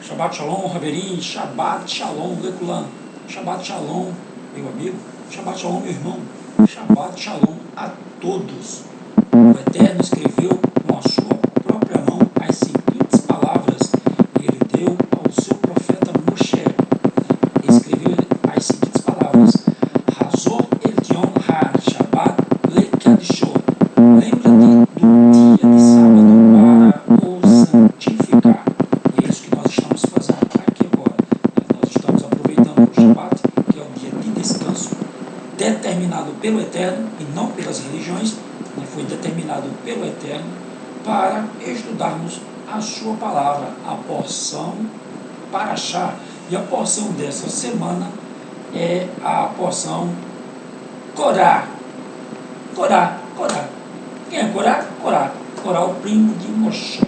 Shabbat Shalom, Raverim, Shabbat Shalom, Leculan, Shabbat Shalom, meu amigo, Shabbat Shalom, meu irmão, Shabbat Shalom a todos. O Eterno escreveu com a sua própria mão as seguintes palavras que ele deu ao seu profeta Moshe. Escreveu as seguintes palavras: Hazor Elion Har Shabbat Lekadisho. Lembra-te do dia de sábado para o santificar. E é isso que nós estamos fazendo aqui agora. Nós estamos aproveitando o Shabbat, que é o dia de descanso, determinado pelo Eterno e não pelas religiões, foi determinado pelo Eterno para estudarmos a sua palavra, a porção Parashá. E a porção dessa semana é a porção Corá. Corá. Quem é Corá? Corá, o primo de Moshe.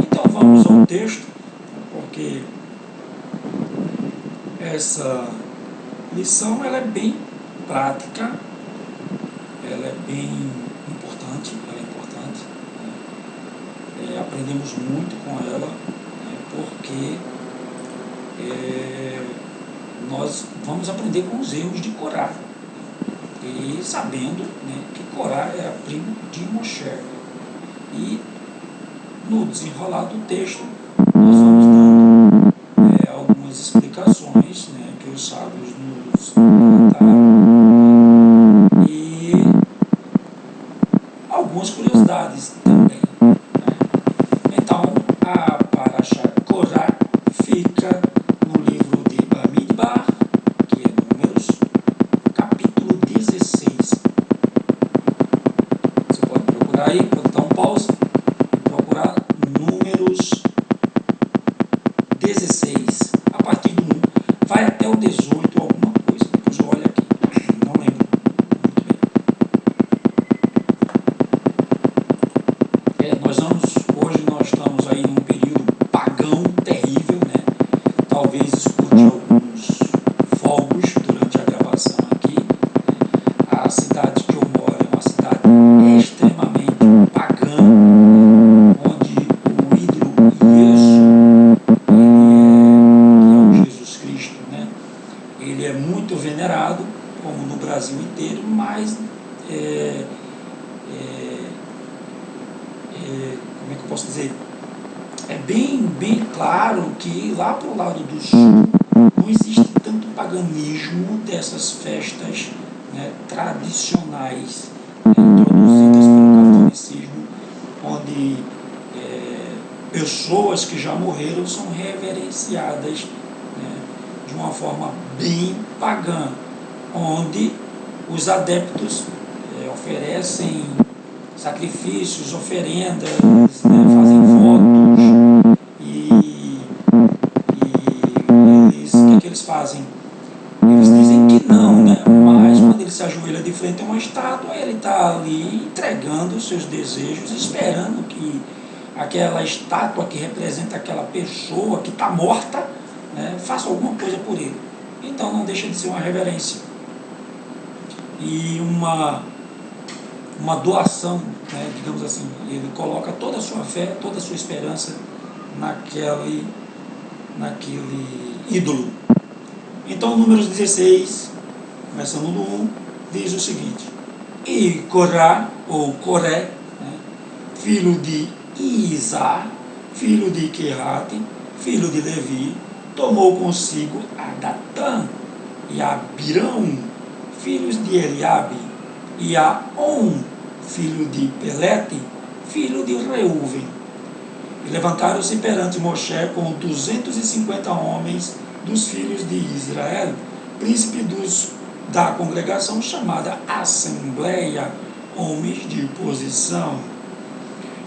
Então vamos ao texto, porque essa lição ela é bem prática, ela é bem importante, aprendemos muito com ela, porque nós vamos aprender com os erros de Corá, e sabendo que Corá era primo de Moshe. E no desenrolar do texto nós vamos dando algumas explicações que os sábios nos relataram e algumas curiosidades também. Então, a Parashá Corá fica no livro de Bamidbar, que é Números, capítulo 16. Você pode procurar aí, pode dar um pause e procurar Números 16, a partir do 1, vai até o 18, alguma coisa, depois eu olho aqui, não lembro muito bem. Hoje nós estamos aí num período pagão terrível, talvez escute alguns fogos durante a gravação aqui. A cidade que eu moro é uma cidade extremamente pagã, onde o ídolo Yesu, que é o Jesus Cristo, ele é muito venerado, como no Brasil inteiro, mas como é que eu posso dizer? É bem claro que lá para o lado do sul não existe tanto paganismo dessas festas tradicionais introduzidas pelo catolicismo, onde pessoas que já morreram são reverenciadas de uma forma bem pagã, onde os adeptos oferecem sacrifícios, oferendas, fazem votos e eles, o que eles fazem? Eles dizem que não, mas quando ele se ajoelha de frente a uma estátua, ele está ali entregando os seus desejos, esperando que aquela estátua que representa aquela pessoa que está morta, faça alguma coisa por ele. Então não deixa de ser uma reverência e uma doação, digamos assim. Ele coloca toda a sua fé, toda a sua esperança naquele ídolo. Então, Números 16, começando no 1, diz o seguinte: E Corá, ou Coré, filho de Izar, filho de Querate, filho de Levi, tomou consigo a Datã e a Abirão, filhos de Eliabe, e a On, filho de Pelete, filho de Reuven. E levantaram-se perante Moshe com 250 homens dos filhos de Israel, príncipe da congregação chamada Assembleia, homens de posição.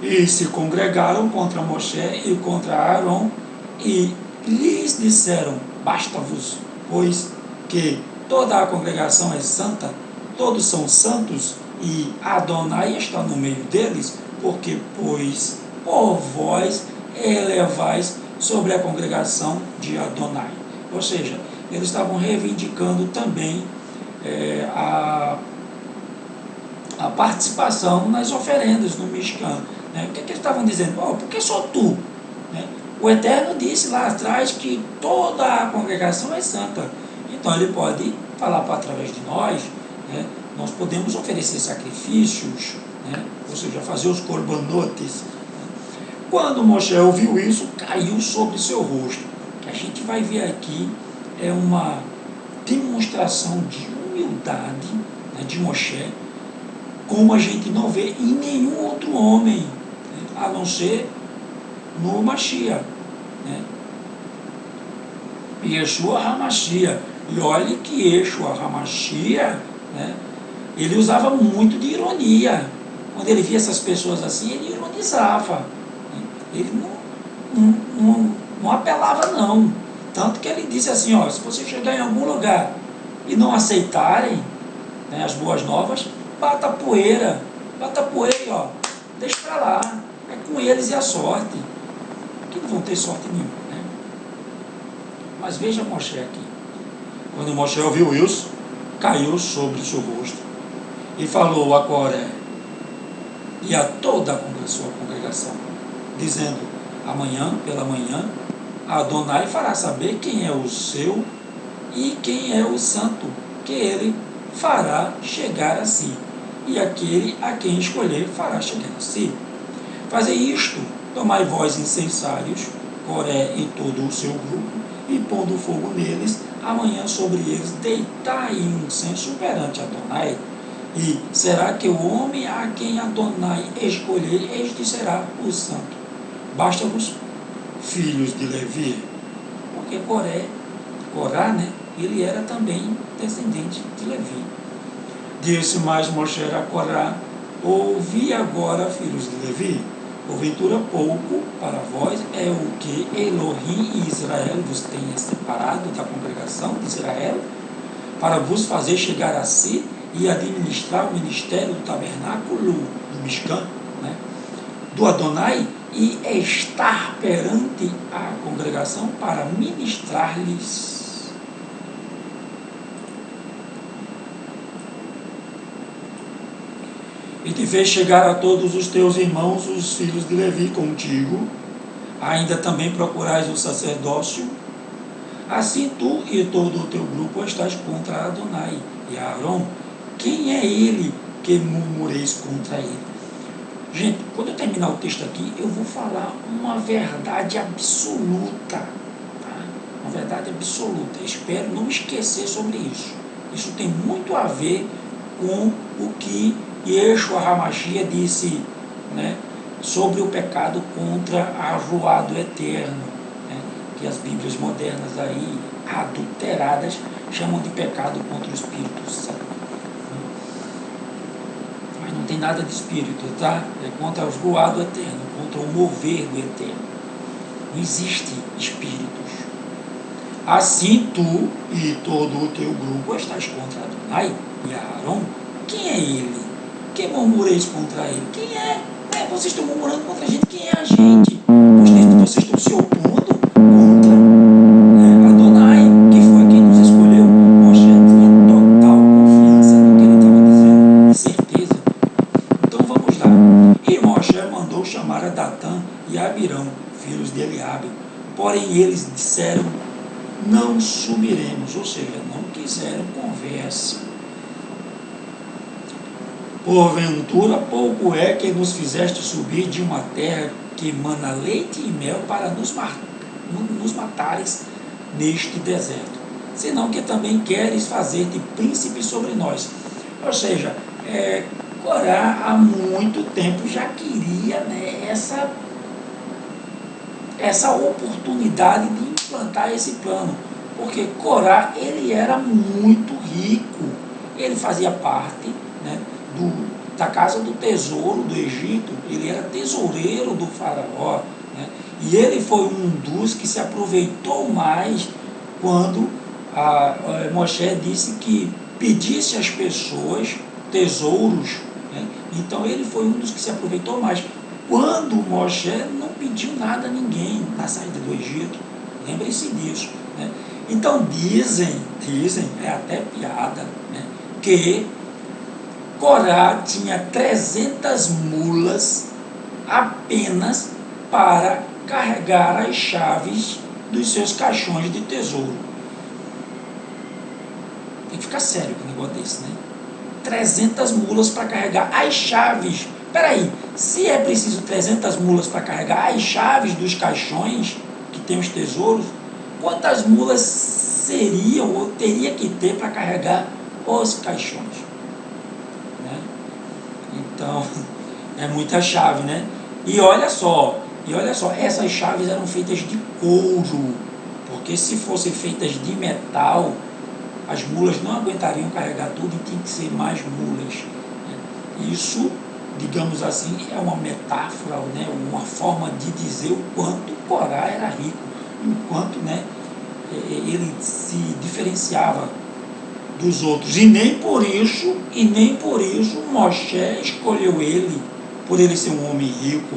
E se congregaram contra Moshe e contra Arão, e lhes disseram: Basta-vos, pois que toda a congregação é santa, todos são santos, e Adonai está no meio deles, porque, pois, por vós elevais sobre a congregação de Adonai. Ou seja, eles estavam reivindicando também a participação nas oferendas no Mishkan. O que eles estavam dizendo? Por que só tu? né? O Eterno disse lá atrás que toda a congregação é santa. Então ele pode falar através de nós, né? Nós podemos oferecer sacrifícios, né? Ou seja, fazer os corbanotes. Quando Moshe ouviu isso, caiu sobre seu rosto. O que a gente vai ver aqui é uma demonstração de humildade, né, de Moshe, como a gente não vê em nenhum outro homem, né, a não ser no Mashiach, né? Yeshua HaMashiach. E olhe que Yeshua HaMashiach, né, ele usava muito de ironia. Quando ele via essas pessoas assim, ele ironizava. Ele não apelava, não. Tanto que ele disse assim, ó, se você chegar em algum lugar e não aceitarem, né, as boas novas, bata poeira, ó, deixa para lá, é com eles e a sorte, que não vão ter sorte nenhuma, né? Mas veja Moshe aqui, quando Moshe ouviu isso, caiu sobre o seu rosto e falou a Coré e a toda a sua congregação, dizendo, amanhã, pela manhã, Adonai fará saber quem é o seu e quem é o santo, que ele fará chegar a si, e aquele a quem escolher fará chegar a si. Fazei isto, tomai vós incensários, Coré e todo o seu grupo, e pondo fogo neles, amanhã sobre eles deitai incenso perante Adonai, e será que o homem a quem Adonai escolher, este será o santo. Basta-vos, filhos de Levi, porque Corá, né, ele era também descendente de Levi. Disse mais Moshe a Corá, ouvi agora, filhos de Levi, porventura pouco para vós é o que Elohim e Israel vos tenha separado da congregação de Israel, para vos fazer chegar a si e administrar o ministério do tabernáculo do Mishkan, né, do Adonai, e estar perante a congregação para ministrar-lhes. E te fez chegar a todos os teus irmãos, os filhos de Levi, contigo, ainda também procurais o sacerdócio, assim tu e todo o teu grupo estás contra Adonai e Aarão. Quem é ele que murmureis contra ele? Gente, quando eu terminar o texto aqui, eu vou falar uma verdade absoluta, tá? Uma verdade absoluta. Espero não esquecer sobre isso. Isso tem muito a ver com o que Yeshua HaMashiach disse, né, sobre o pecado contra a Ruá do Eterno, né, que as Bíblias modernas aí, adulteradas, chamam de pecado contra o Espírito Santo. Não tem nada de espírito, tá? É contra os Ruá do Eterno, contra o mover do Eterno. Não existe espíritos. Assim tu e todo o teu grupo estás contra Adonai e Aarão. Quem é ele? Quem murmureis contra ele? Quem é? Vocês estão murmurando contra a gente. Quem é a gente? Vocês estão se opondo contra Adonai, que foi quem nos escolheu. Moshe tinha total confiança no que ele estava dizendo, e certeza. Então vamos lá. E Moshe mandou chamar a Datã e a Abirão, filhos de Eliabe. Porém eles disseram, não subiremos, ou seja, não quiseram conversa. Porventura, pouco é que nos fizeste subir de uma terra que emana leite e mel para nos matares neste deserto, senão que também queres fazer-te príncipe sobre nós. Ou seja, Corá há muito tempo já queria, né, essa oportunidade de implantar esse plano, porque Corá, ele era muito rico, ele fazia parte, né, da casa do tesouro do Egito, ele era tesoureiro do faraó, né, e ele foi um dos que se aproveitou mais quando Moshe disse que pedisse às pessoas tesouros, né, então ele foi um dos que se aproveitou mais. Quando Moshe não pediu nada a ninguém na saída do Egito, lembre-se disso, né? Então dizem, é até piada, né, que Corá tinha 300 mulas apenas para carregar as chaves dos seus caixões de tesouro. Tem que ficar sério com um negócio desse, né? 300 mulas para carregar as chaves. Peraí, se é preciso 300 mulas para carregar as chaves dos caixões que tem os tesouros, quantas mulas seriam ou teria que ter para carregar os caixões? Né? Então, é muita chave, né? E olha só, essas chaves eram feitas de couro, porque se fossem feitas de metal, as mulas não aguentariam carregar tudo e tinha que ser mais mulas. Isso, digamos assim, é uma metáfora, né, uma forma de dizer o quanto Corá era rico, o quanto, né, ele se diferenciava dos outros. E nem por isso Moshe escolheu ele, por ele ser um homem rico,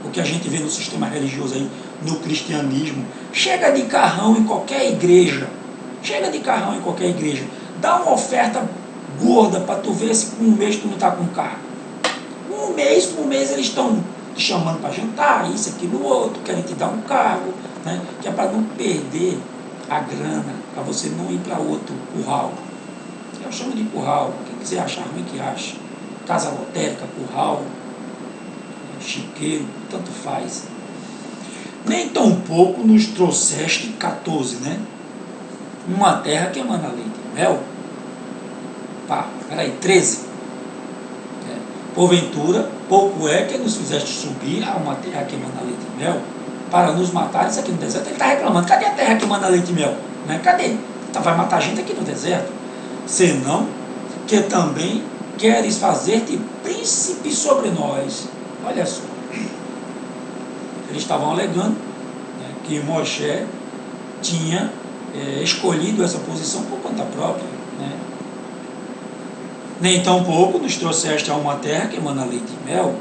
o que a gente vê no sistema religioso aí, no cristianismo. Chega de carrão em qualquer igreja, dá uma oferta gorda para tu ver se com um mês tu não está com carro. Um mês eles estão te chamando para jantar, isso, aquilo, outro, querem te dar um carro, né? Que é para não perder a grana, para você não ir para outro curral. Eu chamo de curral, quem quiser achar ruim que acha. Casa lotérica, curral, chiqueiro, tanto faz. Nem tão pouco nos trouxeste 14, né? Uma terra que emana leite e mel. Peraí, 13. Porventura, pouco é que nos fizeste subir a uma terra que emana leite e mel, para nos matar isso aqui no deserto. Ele está reclamando, cadê a terra que emana leite e mel? Né? Cadê? Então vai matar a gente aqui no deserto. Senão, que também queres fazer-te príncipe sobre nós. Olha só. Eles estavam alegando, né, que Moshe tinha escolhido essa posição por conta própria. Né? Nem tão pouco nos trouxeste a uma terra que emana leite e mel,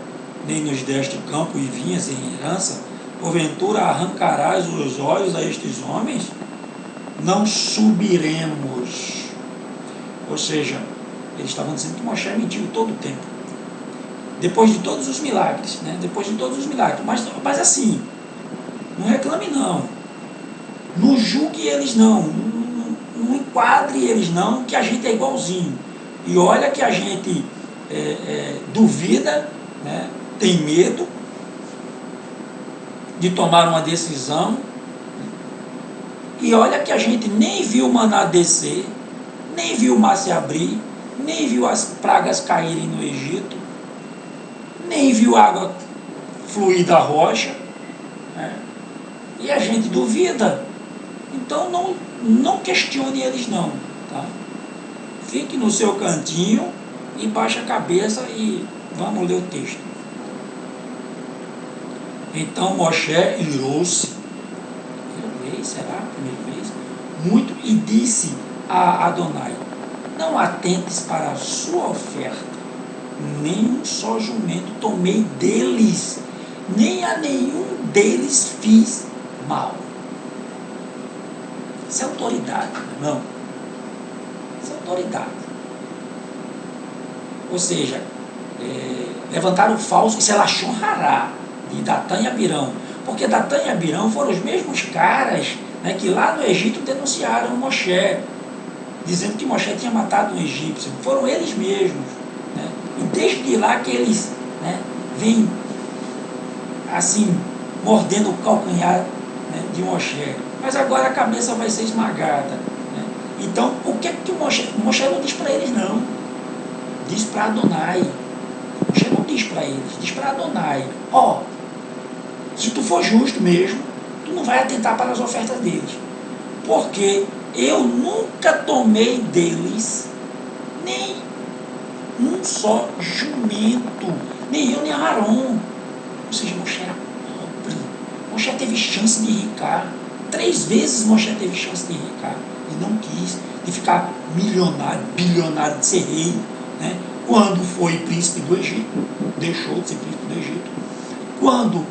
nem nos deste campo e vinhas em herança, porventura arrancarás os olhos a estes homens? Não subiremos. Ou seja, eles estavam dizendo que Moshe mentiu todo o tempo. Depois de todos os milagres, né? Mas assim, não reclame não. Não julgue eles não. Não enquadre eles não, que a gente é igualzinho. E olha que a gente duvida, né? Tem medo de tomar uma decisão. E olha que a gente nem viu o maná descer, nem viu o mar se abrir, nem viu as pragas caírem no Egito, nem viu água fluir da rocha, né? E a gente duvida. Então não questione eles não, tá? Fique no seu cantinho e baixe a cabeça e vamos ler o texto. Então Moshe irou-se, primeira vez, muito, e disse a Adonai: não atentes para a sua oferta, nem um só jumento tomei deles, nem a nenhum deles fiz mal. Isso é autoridade, não? Isso é autoridade. Ou seja, levantaram o falso, isso é Lashon Hará, de Datã e Abirão. Porque Datã e Abirão foram os mesmos caras, né, que lá no Egito denunciaram Moshe, dizendo que Moshe tinha matado um egípcio. Foram eles mesmos. Né? E desde lá que eles, né, vêm assim, mordendo o calcanhar, né, de Moshe. Mas agora a cabeça vai ser esmagada. Né? Então, o que é que Moshe não diz para eles, não. Diz para Adonai. Moshe não diz para eles, diz para Adonai: ó, se tu for justo mesmo, tu não vai atentar para as ofertas deles. Porque eu nunca tomei deles nem um só jumento, nem eu nem Aharon. Ou seja, Moshe era pobre. Moshe teve chance de enricar. 3 vezes Moshe teve chance de enricar. E não quis, de ficar milionário, bilionário, de ser rei. Né? Quando foi príncipe do Egito, deixou de ser príncipe do Egito. Quando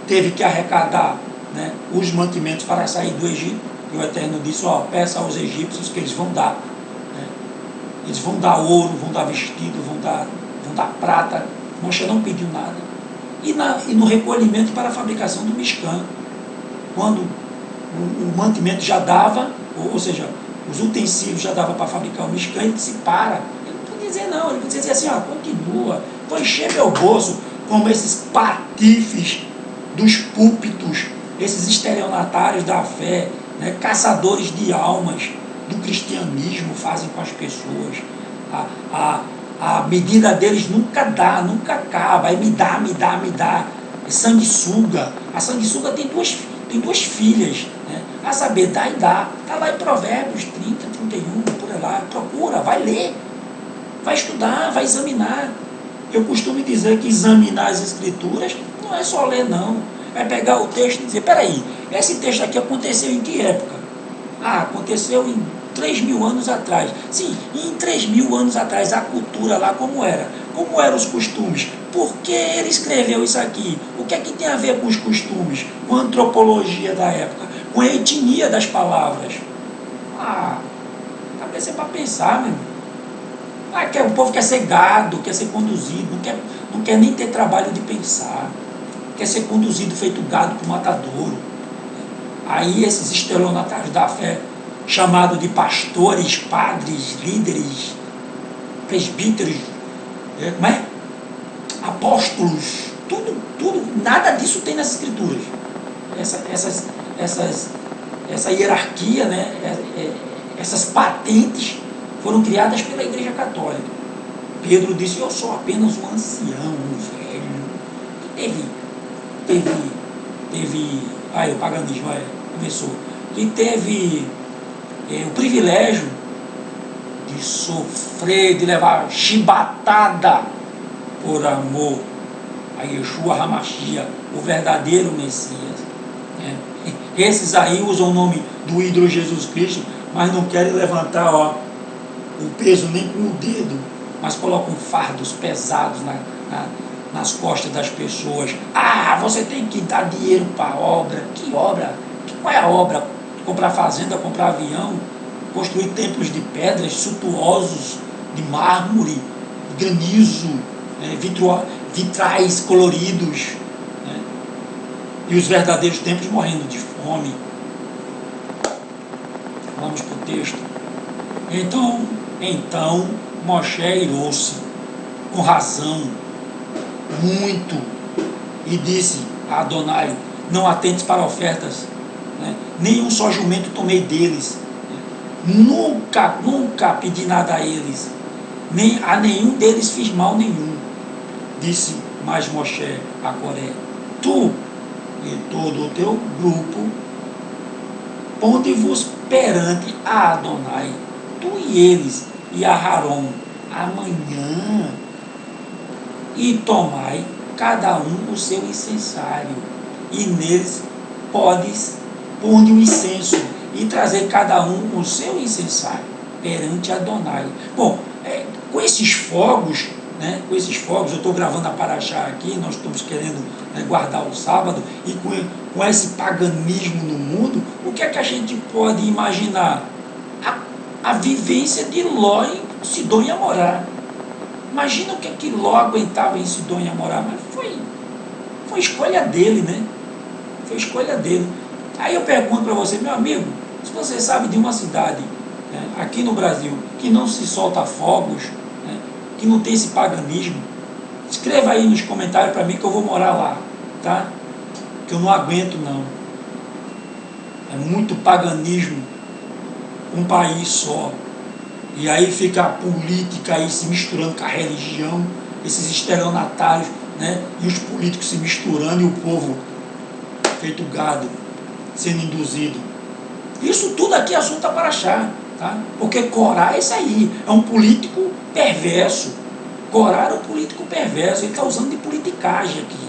teve que arrecadar, né, os mantimentos para sair do Egito, e o Eterno disse: ó, peça aos egípcios que eles vão dar. Né? Eles vão dar ouro, vão dar vestido, vão dar prata. Moshe não pediu nada. e no recolhimento para a fabricação do Mishkan. Quando o mantimento já dava, ou seja, os utensílios já dava para fabricar o Mishkan, ele disse, para. Ele não podia dizer não, ele podia dizer assim, continua, vou encher meu bolso, como esses patifes dos púlpitos, esses estelionatários da fé, né, caçadores de almas do cristianismo fazem com as pessoas. A medida deles nunca dá, nunca acaba, aí me dá. É sanguessuga. A sanguessuga tem duas filhas, né? A saber, dá e dá. Está lá em Provérbios 30, 31, por lá. Procura, vai ler, vai estudar, vai examinar. Eu costumo dizer que examinar as escrituras não é só ler, não. É pegar o texto e dizer, peraí, esse texto aqui aconteceu em que época? Aconteceu em 3.000 anos atrás. Sim, e em 3.000 anos atrás a cultura lá como era? Como eram os costumes? Por que ele escreveu isso aqui? O que é que tem a ver com os costumes? Com a antropologia da época? Com a etnia das palavras? Cabeça é para pensar, meu irmão. O povo quer ser gado, quer ser conduzido, não quer nem ter trabalho de pensar. Quer ser conduzido feito gado para o matadouro. Aí esses estelionatários da fé, chamados de pastores, padres, líderes, presbíteros, apóstolos, tudo, nada disso tem nas escrituras. Essa hierarquia, né, essas patentes foram criadas pela Igreja Católica. Pedro disse, eu sou apenas um ancião, um velho, que teve o paganismo começou, que teve o privilégio de sofrer, de levar chibatada por amor a Yeshua HaMashiach, o verdadeiro Messias. Né? Esses aí usam o nome do ídolo Jesus Cristo, mas não querem levantar o peso nem com o dedo, mas colocam fardos pesados nas costas das pessoas. Você tem que dar dinheiro para a obra. Que obra? Qual é a obra? Comprar fazenda, comprar avião, construir templos de pedras suntuosos, de mármore, de granizo, vitrais coloridos, né? E os verdadeiros templos morrendo de fome. Vamos para o texto. Então Moshe irou-se, com razão, muito, e disse a Adonai, não atentes para ofertas, né? Nenhum só jumento tomei deles, né? Nunca pedi nada a eles, nem a nenhum deles fiz mal nenhum. Disse mais Moshe a Coré, tu e todo o teu grupo, ponde-vos perante a Adonai, tu e eles e a Haron, amanhã, e tomai cada um o seu incensário, e neles ponde o incenso, e trazer cada um o seu incensário perante Adonai. Bom, com esses fogos, eu estou gravando a Paraxá aqui, nós estamos querendo guardar o sábado, e com esse paganismo no mundo, o que é que a gente pode imaginar? A vivência de Ló em Sidom e Amorá. Imagina o que é que Ló aguentava em Sidom e Amorá, mas foi escolha dele, né? Foi escolha dele. Aí eu pergunto para você, meu amigo, se você sabe de uma cidade, aqui no Brasil, que não se solta fogos, que não tem esse paganismo, escreva aí nos comentários para mim que eu vou morar lá, tá? Que eu não aguento, não. É muito paganismo, um país só. E aí fica a política aí se misturando com a religião, esses estelionatários, e os políticos se misturando e o povo feito gado, sendo induzido. Isso tudo aqui é assunto para achar, tá? Porque Corá é isso aí, é um político perverso. Corá é um político perverso, ele está usando de politicagem aqui,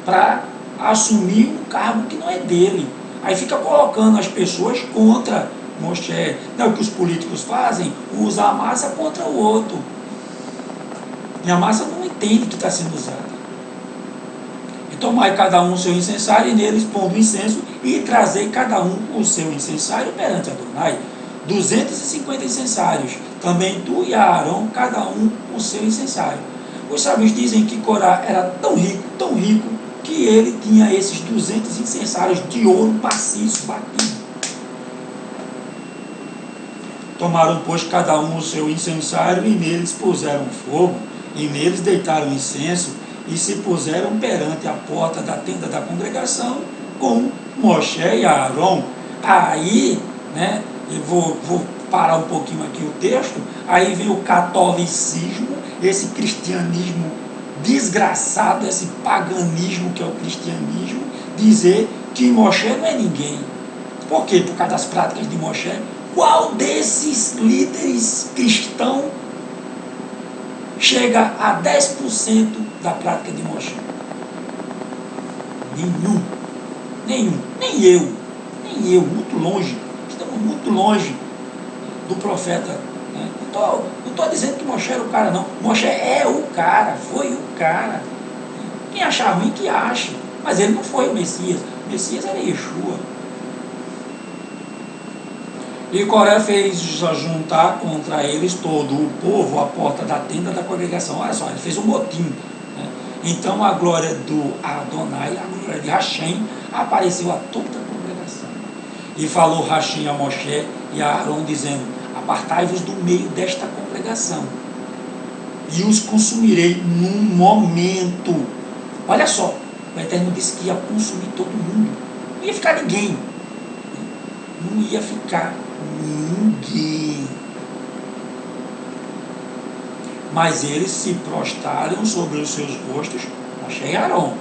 para assumir um cargo que não é dele. Aí fica colocando as pessoas contra Moshe. Não é o que os políticos fazem? Usa a massa contra o outro. E a massa não entende que está sendo usada. E tomai cada um o seu incensário, e neles pondo o incenso, e trazei cada um o seu incensário perante Adonai. 250 incensários. Também tu e Aarão, cada um o seu incensário. Os sábios dizem que Corá era tão rico, que ele tinha esses 200 incensários de ouro maciço batido. Tomaram, pois, cada um o seu incensário, e neles puseram fogo, e neles deitaram incenso, e se puseram perante a porta da tenda da congregação com Moshe e Aarão. Aí, né, eu vou parar um pouquinho aqui o texto, aí vem o catolicismo, esse cristianismo desgraçado, esse paganismo que é o cristianismo, dizer que Moshe não é ninguém. Por quê? Por causa das práticas de Moshe. Qual desses líderes cristãos chega a 10% da prática de Moshe? Nenhum. Nem eu, muito longe. Estamos muito longe do profeta. Né? Não estou dizendo que Moshe era o cara, não. Moshe é o cara, foi o cara. Quem achar ruim, que ache. Mas ele não foi o Messias. O Messias era Yeshua. E Coré fez juntar contra eles todo o povo à porta da tenda da congregação. Olha só, ele fez um motim. Né? Então a glória do Adonai, a glória de Hashem, apareceu a toda a congregação. E falou Hashem a Moshe e a Arão, dizendo: apartai-vos do meio desta congregação, e os consumirei num momento. Olha só, o Eterno disse que ia consumir todo mundo. Não ia ficar ninguém. Não ia ficar ninguém. Mas eles se prostraram sobre os seus rostos, Moshe e Arão,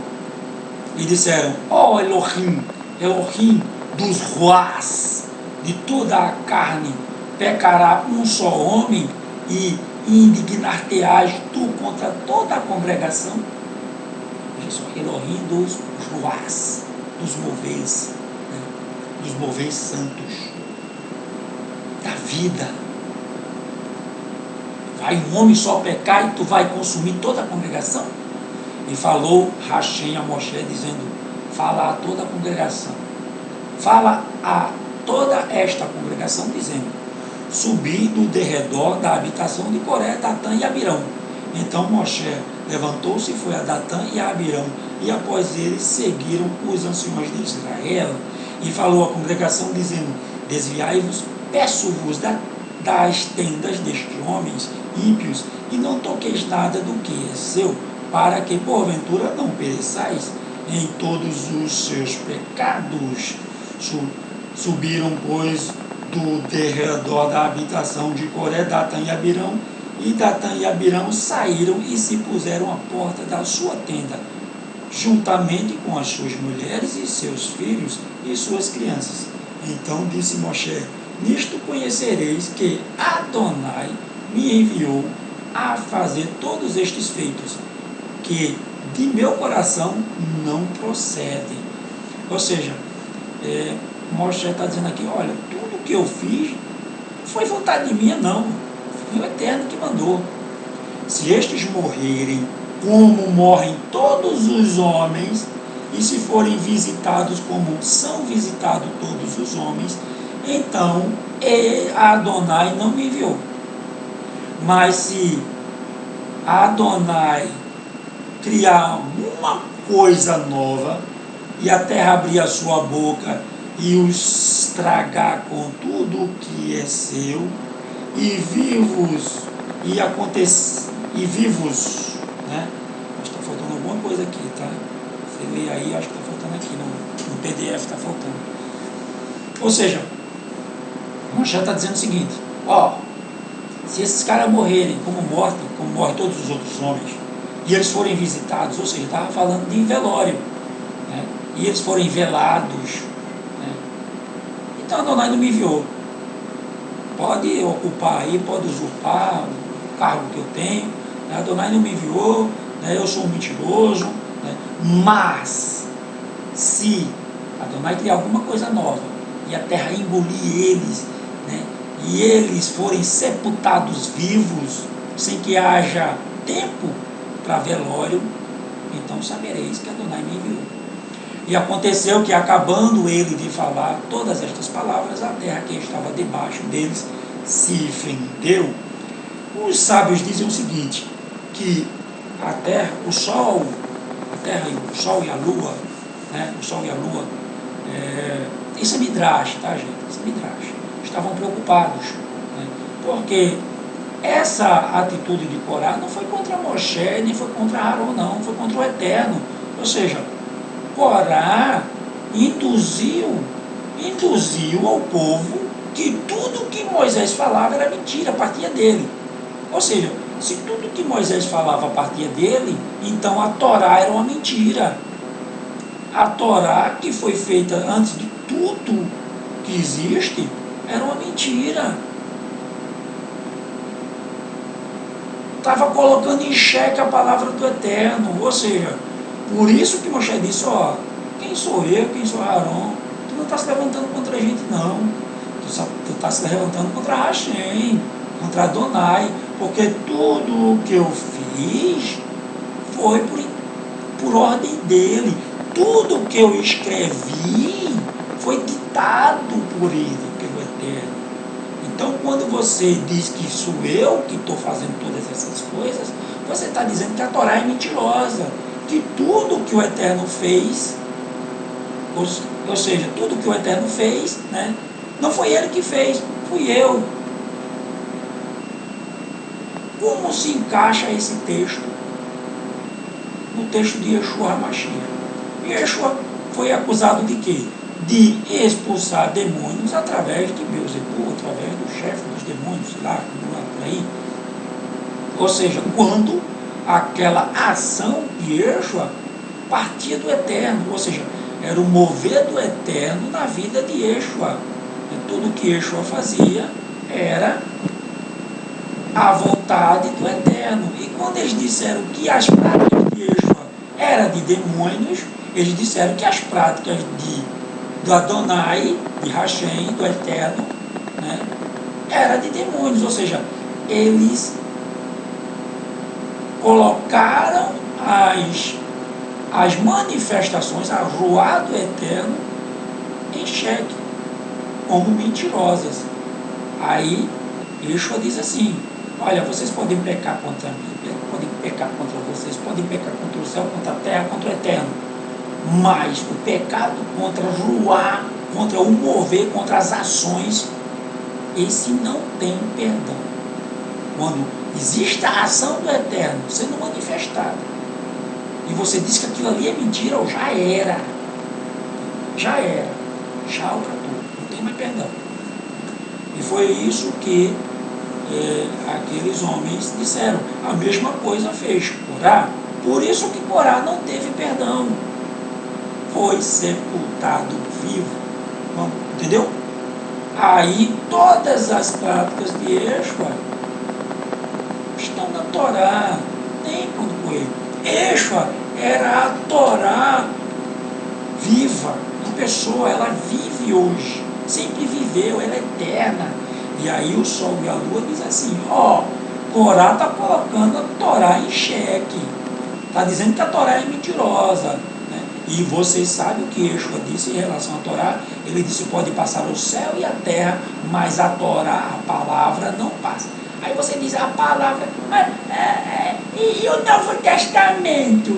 e disseram: ó Elohim dos Ruás, de toda a carne, pecará um só homem, e indignar-te-ás tu contra toda a congregação? Veja só, Elohim dos Ruás, dos moveis, né? Dos moveis santos, da vida. Vai um homem só pecar e tu vai consumir toda a congregação? E falou Hashem a Moshe, dizendo: fala a toda a congregação, fala a toda esta congregação, dizendo: subi do derredor da habitação de Coré, Datã e Abirão. Então Moshe levantou-se e foi a Datã e a Abirão, e após eles seguiram os anciões de Israel. E falou à congregação, dizendo: desviai-vos, peço-vos das tendas destes homens ímpios, e não toqueis nada do que é seu, para que porventura não pereçais em todos os seus pecados. Subiram, pois, do derredor da habitação de Coré, Datã e Abirão, e Datã e Abirão saíram e se puseram à porta da sua tenda, juntamente com as suas mulheres e seus filhos e suas crianças. Então disse Moshe: nisto conhecereis que Adonai me enviou a fazer todos estes feitos, que de meu coração não procedem. Ou seja, Moshe está dizendo aqui: olha, tudo que eu fiz foi vontade minha, não. Foi o Eterno que mandou. Se estes morrerem como morrem todos os homens, e se forem visitados como são visitados todos os homens, então Adonai não me enviou. Mas se Adonai criar uma coisa nova, e a terra abrir a sua boca e os tragar com tudo que é seu, e vivos, né? Acho que está faltando alguma coisa aqui, tá? Você lê aí, acho que está faltando aqui, no PDF está faltando. Ou seja, Moshe está dizendo o seguinte: se esses caras morrerem como morrem todos os outros homens, e eles forem visitados, ou seja, estava falando de velório, né? E eles forem velados, né? Então Adonai não me enviou. Pode ocupar aí, pode usurpar o cargo que eu tenho, né? Adonai não me enviou, né? Eu sou um mentiroso, né? Mas se Adonai criar alguma coisa nova e a terra engolir eles, né? E eles forem sepultados vivos, sem que haja tempo para velório, então sabereis que Adonai me enviou. E aconteceu que, acabando ele de falar todas estas palavras, a terra que estava debaixo deles se fendeu. Os sábios dizem o seguinte, que a terra, o sol, a terra, o sol e a lua, né? O sol e a lua, isso é Midrash, tá, gente? Isso é Midrash. Estavam preocupados, né? Porque essa atitude de Corá não foi contra Moshe, nem foi contra Aaron, não, foi contra o Eterno. Ou seja, Corá induziu ao povo que tudo que Moisés falava era mentira, partia dele. Ou seja, se tudo que Moisés falava partia dele, então a Torá era uma mentira. A Torá, que foi feita antes de tudo que existe, era uma mentira. Estava colocando em xeque a palavra do Eterno. Ou seja, por isso que Moshe disse, ó, quem sou eu, quem sou Aaron? Tu não está se levantando contra a gente, não. Tu está se levantando contra Hashem, contra Adonai, porque tudo o que eu fiz foi por ordem dele. Tudo o que eu escrevi foi ditado por ele, pelo Eterno. Então, quando você diz que sou eu que estou fazendo todas essas coisas, você está dizendo que a Torá é mentirosa, que tudo que o Eterno fez, ou seja, tudo que o Eterno fez, né, não foi ele que fez, fui eu. Como se encaixa esse texto no texto de Yeshua HaMashiach? Yeshua foi acusado de quê? De expulsar demônios através de Beelzebul, através do chefe dos demônios, sei lá, por aí. Ou seja, quando aquela ação de Yeshua partia do Eterno, ou seja, era o mover do Eterno na vida de Yeshua. E tudo que Yeshua fazia era a vontade do Eterno. E quando eles disseram que as práticas de Yeshua eram de demônios, eles disseram que as práticas do Adonai, de Hashem, do Eterno, né, era de demônios. Ou seja, eles colocaram as manifestações, a ruá do Eterno, em xeque, como mentirosas. Aí, Yeshua diz assim, olha, vocês podem pecar contra mim, podem pecar contra vocês, podem pecar contra o céu, contra a terra, contra o Eterno, mas o pecado contra ruá, contra o mover, contra as ações, esse não tem perdão. Quando existe a ação do Eterno sendo manifestada, e você diz que aquilo ali é mentira, ou já era, tchau para tudo, não tem mais perdão. E foi isso que aqueles homens disseram. A mesma coisa fez Corá, por isso que Corá não teve perdão, foi sepultado vivo. Entendeu? Aí todas as práticas de Yeshua estão na Torá, nem quando foi ele. Yeshua era a Torá viva, em pessoa, ela vive hoje, sempre viveu, ela é eterna. E aí o sol e a lua diz assim, ó, Corá está colocando a Torá em xeque, está dizendo que a Torá é mentirosa. E vocês sabem o que Yeshua disse em relação à Torá? Ele disse, pode passar o céu e a terra, mas a Torá, a palavra, não passa. Aí você diz, a palavra, e o Novo Testamento?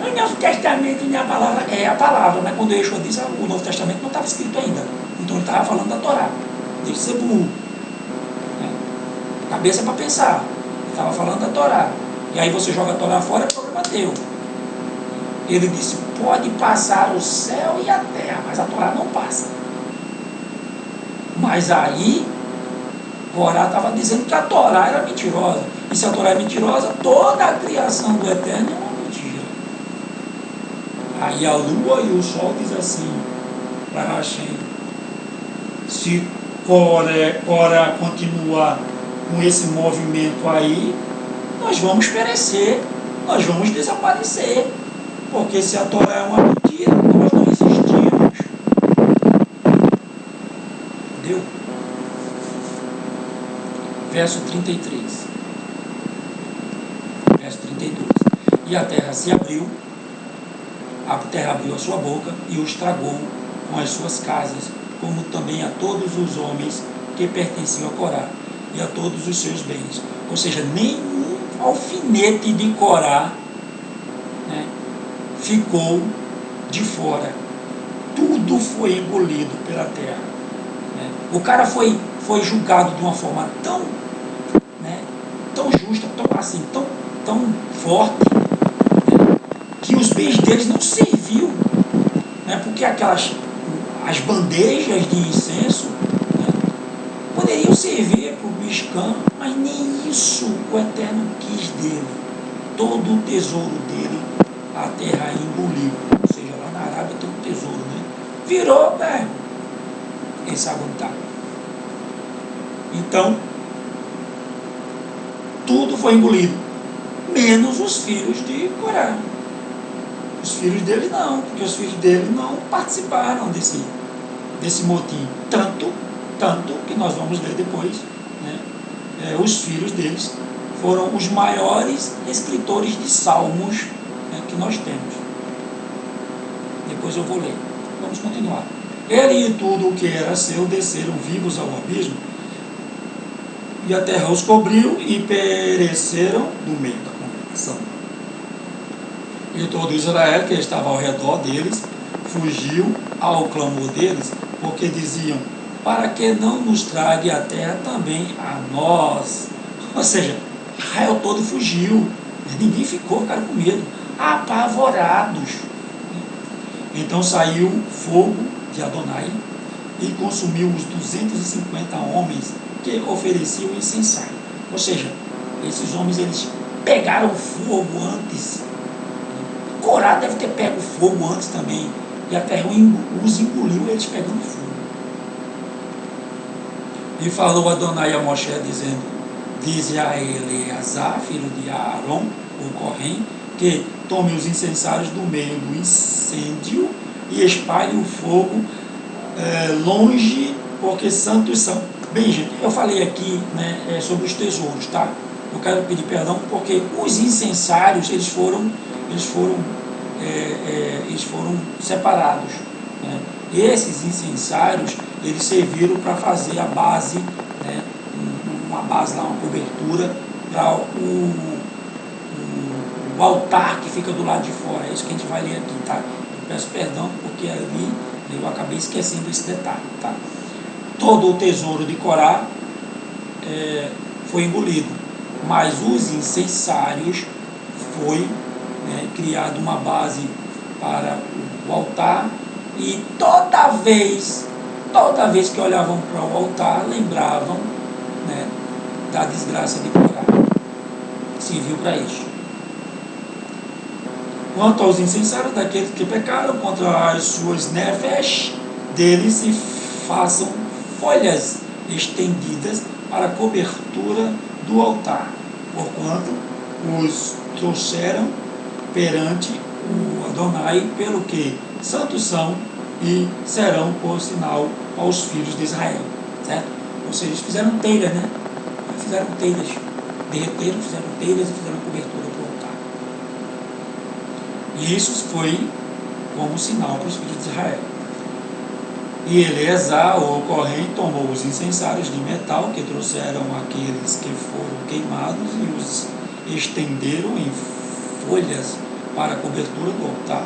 O Novo Testamento não é a palavra, é a palavra, né? Quando Yeshua disse, o Novo Testamento não estava escrito ainda. Então ele estava falando da Torá. Deixa de ser burro. Cabeça para pensar. Ele estava falando da Torá. E aí você joga a Torá fora, é problema teu. Ele disse, pode passar o céu e a terra, mas a Torá não passa. Mas aí, Corá estava dizendo que a Torá era mentirosa. E se a Torá é mentirosa, toda a criação do Eterno é uma mentira. Aí a lua e o sol diz assim para Hashem, se Corá continuar com esse movimento aí, nós vamos perecer, nós vamos desaparecer. Porque se a Torá é uma mentira, nós não existimos. Entendeu? Verso 33. Verso 32. E a terra se abriu, a terra abriu a sua boca e os tragou com as suas casas, como também a todos os homens que pertenciam a Corá e a todos os seus bens. Ou seja, nenhum alfinete de Corá né, ficou de fora. Tudo foi engolido pela terra. Né? O cara foi julgado de uma forma tão, né, tão justa, tão forte, né, que os bens deles não serviu, né, porque as bandejas de incenso, né, poderiam servir para o bicho-cão, mas nem isso o Eterno quis dele. Todo o tesouro dele a terra engoliu. Ou seja, lá na Arábia tem um tesouro, né? Virou, né? Quem sabe onde está. Então, tudo foi engolido, menos os filhos de Corá. Os filhos dele não, porque os filhos dele não participaram desse motim. Tanto que nós vamos ler depois, né? Os filhos deles foram os maiores escritores de salmos, né, que nós temos. Depois eu vou ler. Vamos continuar. Ele e tudo o que era seu desceram vivos ao abismo, e a terra os cobriu e pereceram do meio da congregação. E todo Israel que estava ao redor deles fugiu ao clamor deles, porque diziam: para que não nos trague a terra também a nós? Ou seja, Israel todo fugiu, ninguém ficou, ficaram com medo, apavorados. Então saiu fogo de Adonai e consumiu os 250 homens que ofereciam incensário. Ou seja, esses homens eles pegaram fogo antes. Corá deve ter pego fogo antes também, e a terra os engoliu, eles pegando fogo. E falou Adonai a Moshe dizendo: dize a Eleazar, filho de Aaron, o Corém, que tome os incensários do meio do incêndio e espalhe o fogo longe, porque santos são. Bem, gente, eu falei aqui, né, sobre os tesouros, tá? Eu quero pedir perdão porque os incensários eles foram separados, né? Esses incensários eles serviram para fazer a base, né, uma base lá, uma cobertura para o altar que fica do lado de fora. É isso que a gente vai ler aqui, tá? Eu peço perdão porque ali eu acabei esquecendo esse detalhe, tá? Todo o tesouro de Corá foi engolido, mas os incensários foi, né, criado uma base para o altar, e toda vez que olhavam para o altar lembravam, né, da desgraça de Corá. Serviu para isso. Quanto aos incensários daqueles que pecaram, contra as suas nefesh deles se façam folhas estendidas para a cobertura do altar, porquanto os trouxeram perante o Adonai, pelo que santos são e serão por sinal aos filhos de Israel. Certo? Ou seja, eles fizeram telhas, né? Fizeram telhas, derreteram, fizeram telhas e fizeram cobertura para o altar. E isso foi como sinal para os filhos de Israel. E Eleazar, o Corém, tomou os incensários de metal que trouxeram aqueles que foram queimados e os estenderam em folhas para a cobertura do altar,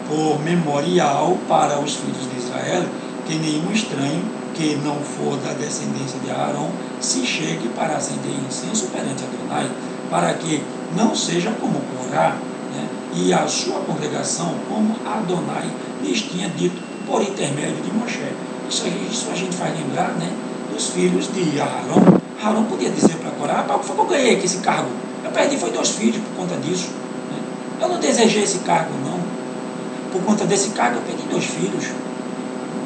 por memorial para os filhos de Israel, que nenhum estranho que não for da descendência de Arão se chegue para acender incenso perante Adonai, para que não seja como Corá, né, e a sua congregação, como Adonai lhes tinha dito por intermédio de Moshe. Isso a gente faz lembrar, né, dos filhos de Arão. Arão podia dizer para Corá: por que eu ganhei aqui esse cargo? Eu perdi, foi 2 filhos por conta disso. Né? Eu não desejei esse cargo, não. Por conta desse cargo eu perdi 2 filhos.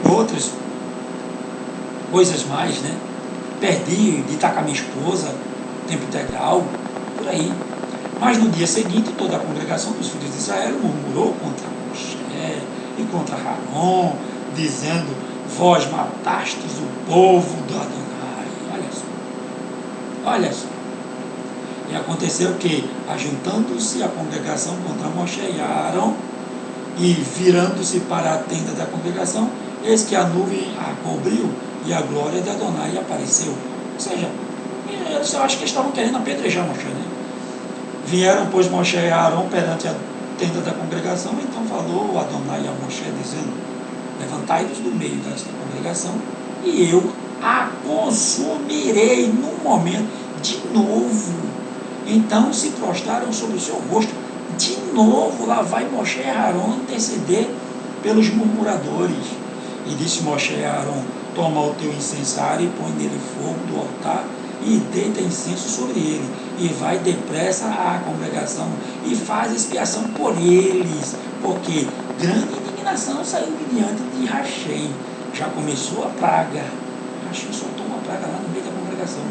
Outras coisas mais, né? Perdi de estar com a minha esposa, tempo integral, por aí. Mas no dia seguinte, toda a congregação dos filhos de Israel murmurou contra Moshe e contra Arão, dizendo: vós matastes o povo do Adonai. Olha só. Olha só. E aconteceu que, ajuntando-se a congregação contra Moshe e Arão, e virando-se para a tenda da congregação, eis que a nuvem a cobriu e a glória de Adonai apareceu. Ou seja, eu acho que eles estavam querendo apedrejar Moshe, né? Vieram, pois, Moshe e Arão perante tenda da congregação. Então falou Adonai a Moshe, dizendo: levantai-vos do meio desta congregação, e eu a consumirei num momento. De novo. Então se prostraram sobre o seu rosto. De novo, lá vai Moshe e Aarão interceder pelos murmuradores. E disse Moshe a Aarão: toma o teu incensário e põe nele fogo do altar e deita incenso sobre ele, e vai depressa à congregação e faz expiação por eles, porque grande indignação saiu de diante de Rachem. Já começou a praga. Rachem soltou uma praga lá no meio da congregação.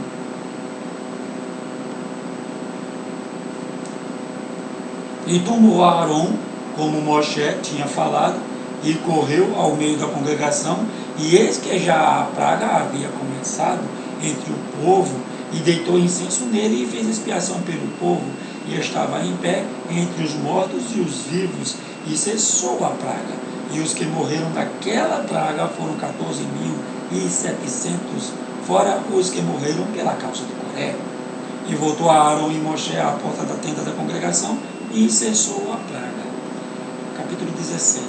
E tomou Aarão, como Moshe tinha falado, e correu ao meio da congregação, e eis que já a praga havia começado entre o povo, e deitou incenso nele, e fez expiação pelo povo, e estava em pé entre os mortos e os vivos, e cessou a praga. E os que morreram daquela praga foram 14.700, fora os que morreram pela causa de Coré. E voltou Aarão e Moshe à porta da tenda da congregação, e cessou a praga. Capítulo 17.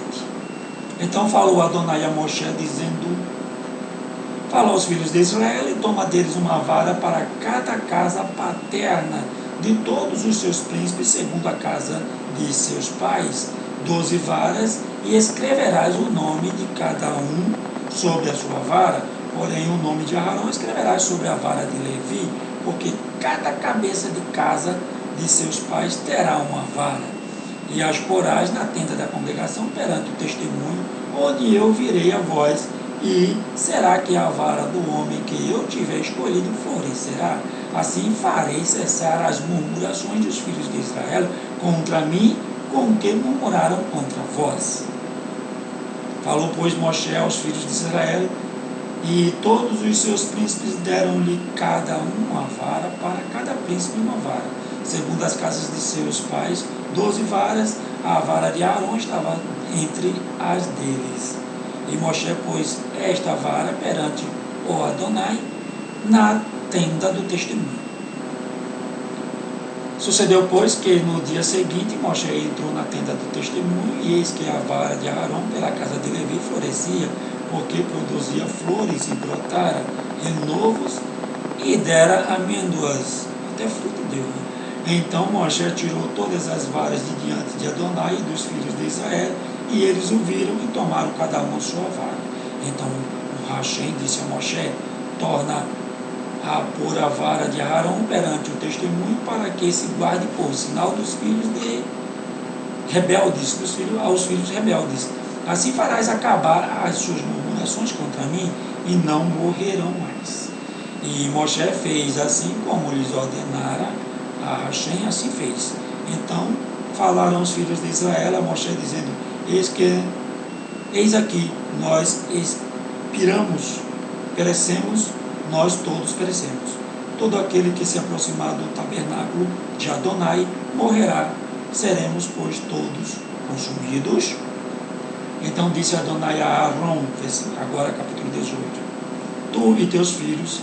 Então falou Adonai a Moshe, dizendo: fala aos filhos de Israel, e toma deles uma vara para cada casa paterna de todos os seus príncipes, segundo a casa de seus pais, 12 varas, e escreverás o nome de cada um sobre a sua vara, porém o nome de Aarão escreverás sobre a vara de Levi, porque cada cabeça de casa de seus pais terá uma vara, e as porás na tenda da congregação perante o testemunho, onde eu virei a voz, e será que a vara do homem que eu tiver escolhido florescerá? Assim farei cessar as murmurações dos filhos de Israel contra mim, com que murmuraram contra vós. Falou, pois, Moshe aos filhos de Israel, e todos os seus príncipes deram-lhe cada um uma vara, para cada príncipe uma vara, segundo as casas de seus pais, 12 varas. A vara de Aarão estava entre as deles. E Moshe pôs esta vara perante o Adonai na tenda do testemunho. Sucedeu, pois, que no dia seguinte Moshe entrou na tenda do testemunho, e eis que a vara de Aarão pela casa de Levi florescia, porque produzia flores e brotara renovos, e dera amêndoas, até fruto deu. Então Moshe tirou todas as varas de diante de Adonai e dos filhos de Israel, e eles o viram e tomaram cada um a sua vara. Então o Rachem disse a Moshe: torna a pôr a vara de Aarão perante o testemunho, para que se guarde por sinal dos filhos de rebeldes, aos filhos rebeldes. Assim farás acabar as suas murmurações contra mim, e não morrerão mais. E Moshe fez assim como lhes ordenara a Rachem, assim fez. Então falaram os filhos de Israel a Moshe, dizendo: eis aqui, nós expiramos, perecemos, nós todos perecemos. Todo aquele que se aproximar do tabernáculo de Adonai morrerá, seremos, pois, todos consumidos. Então disse Adonai a Aarão, agora capítulo 18: tu e teus filhos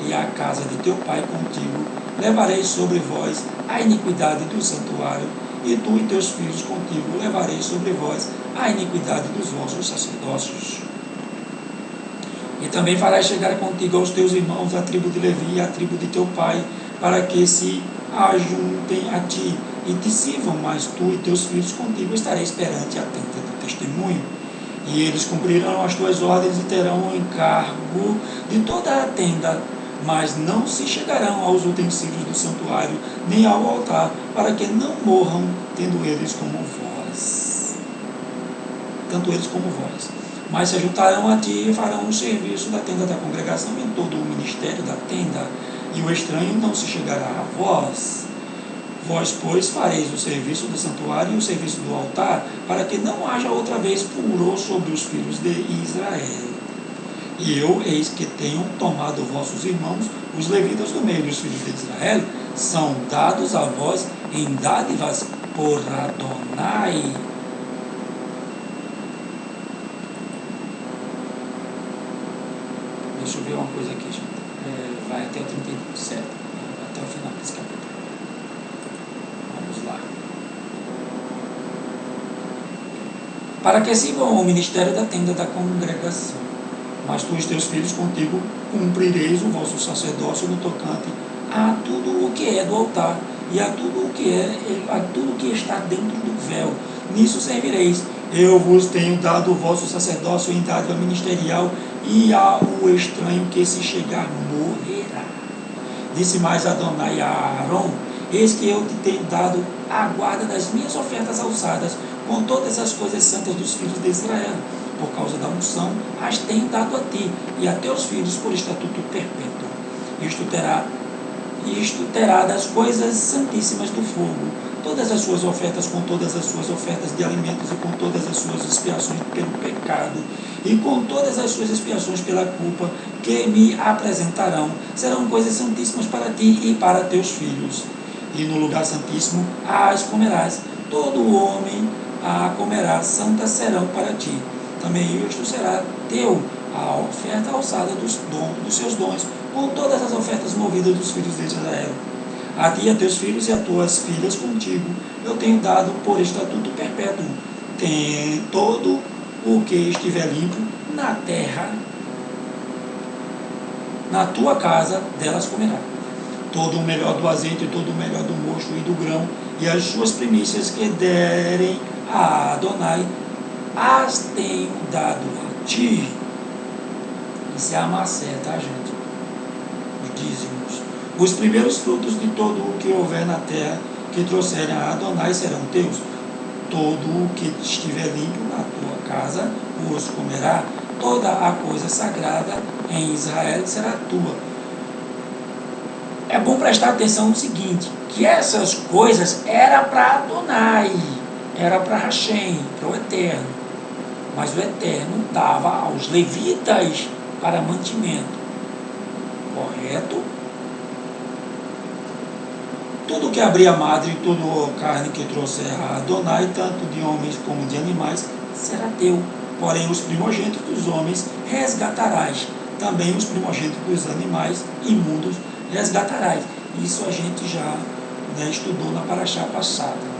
e a casa de teu pai contigo levarei sobre vós a iniquidade do santuário, e tu e teus filhos contigo levarei sobre vós a iniquidade dos vossos sacerdócios. E também farás chegar contigo aos teus irmãos a tribo de Levi e a tribo de teu pai, para que se ajuntem a ti e te sirvam, mas tu e teus filhos contigo estareis perante a tenda do testemunho. E eles cumprirão as tuas ordens e terão o encargo de toda a tenda, mas não se chegarão aos utensílios do santuário, nem ao altar, para que não morram, tendo eles como vós. Tanto eles como vós. Mas se juntarão a ti e farão o serviço da tenda da congregação em todo o ministério da tenda, e o estranho não se chegará a vós. Vós, pois, fareis o serviço do santuário e o serviço do altar, para que não haja outra vez furor sobre os filhos de Israel. E eu, eis que tenho tomado vossos irmãos, os levitas do meio dos filhos de Israel, são dados a vós em dádivas por Adonai. Deixa eu ver uma coisa aqui, gente. Vai até o 37, até o final desse capítulo. Vamos lá. para que sirvam ao ministério da tenda da congregação. Mas tu e os teus filhos contigo cumprireis o vosso sacerdócio no tocante a tudo o que é do altar e a tudo o que está dentro do véu. Nisso servireis. Eu vos tenho dado o vosso sacerdócio em dádiva ministerial, e ao estranho que se chegar morrerá. Disse mais Adonai a Aaron: eis que eu te tenho dado a guarda das minhas ofertas alçadas, com todas as coisas santas dos filhos de Israel. Por causa da unção, as tenho dado a ti e a teus filhos por estatuto perpétuo. Isto terá das coisas santíssimas do fogo, todas as suas ofertas com todas as suas ofertas de alimentos e com todas as suas expiações pelo pecado e com todas as suas expiações pela culpa que me apresentarão, serão coisas santíssimas para ti e para teus filhos. E no lugar santíssimo as comerás, todo homem a comerá, santas serão para ti. Também isto será teu, a oferta alçada dos seus dons, com todas as ofertas movidas dos filhos de Israel. A ti e a teus filhos e a tuas filhas contigo eu tenho dado por estatuto perpétuo. Tem todo o que estiver limpo na terra, na tua casa, delas comerá. Todo o melhor do azeite, todo o melhor do mosto e do grão, e as suas primícias que derem a Adonai, as tenho dado a ti. Isso é a macé, tá, gente? Os dízimos. Os primeiros frutos de todo o que houver na terra que trouxerem a Adonai serão teus. Todo o que estiver limpo na tua casa os comerá. Toda a coisa sagrada em Israel será tua. É bom prestar atenção no seguinte, que essas coisas eram para Adonai, era para Hashem, para o Eterno. Mas o Eterno dava aos levitas para mantimento. Correto? Tudo que abria madre, toda a carne que trouxer a Adonai, tanto de homens como de animais, será teu. Porém, os primogênitos dos homens resgatarás. Também os primogênitos dos animais imundos resgatarás. Isso a gente já estudou na paraxá passada.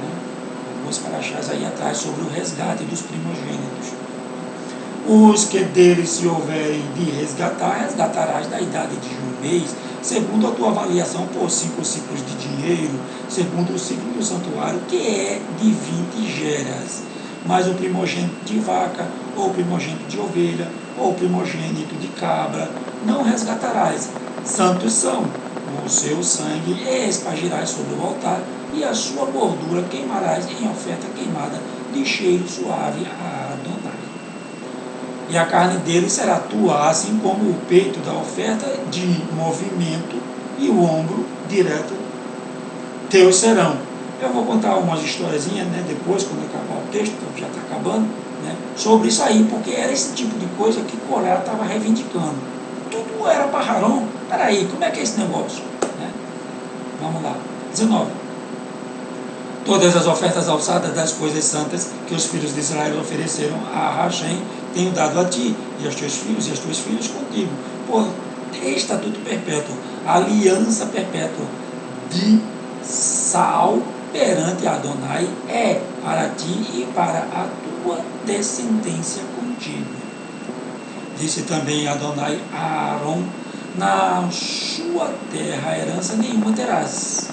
Algumas paraxás aí atrás sobre o resgate dos primogênitos. Os que deles se houverem de resgatar, resgatarás da idade de um mês, segundo a tua avaliação por 5 ciclos de dinheiro, segundo o ciclo do santuário, que é de 20 geras. Mas o primogênito de vaca, ou primogênito de ovelha, ou primogênito de cabra, não resgatarás. Santos são. O seu sangue espargirás sobre o altar, e a sua gordura queimarás em oferta queimada de cheiro suave a Adonai. E a carne dele será tua, assim como o peito da oferta de movimento e o ombro direto teus serão. Eu vou contar umas historiazinhas, depois, quando acabar o texto, que já está acabando, sobre isso aí, porque era esse tipo de coisa que Coré estava reivindicando. Tudo era para Arão. Peraí, como é que é esse negócio? Vamos lá. 19. Todas as ofertas alçadas das coisas santas que os filhos de Israel ofereceram a Hashem, tenho dado a ti, e aos teus filhos e às tuas filhas contigo, por estatuto perpétuo, aliança perpétua de sal perante Adonai é para ti e para a tua descendência contigo. Disse também Adonai a Aaron: na sua terra herança nenhuma terás,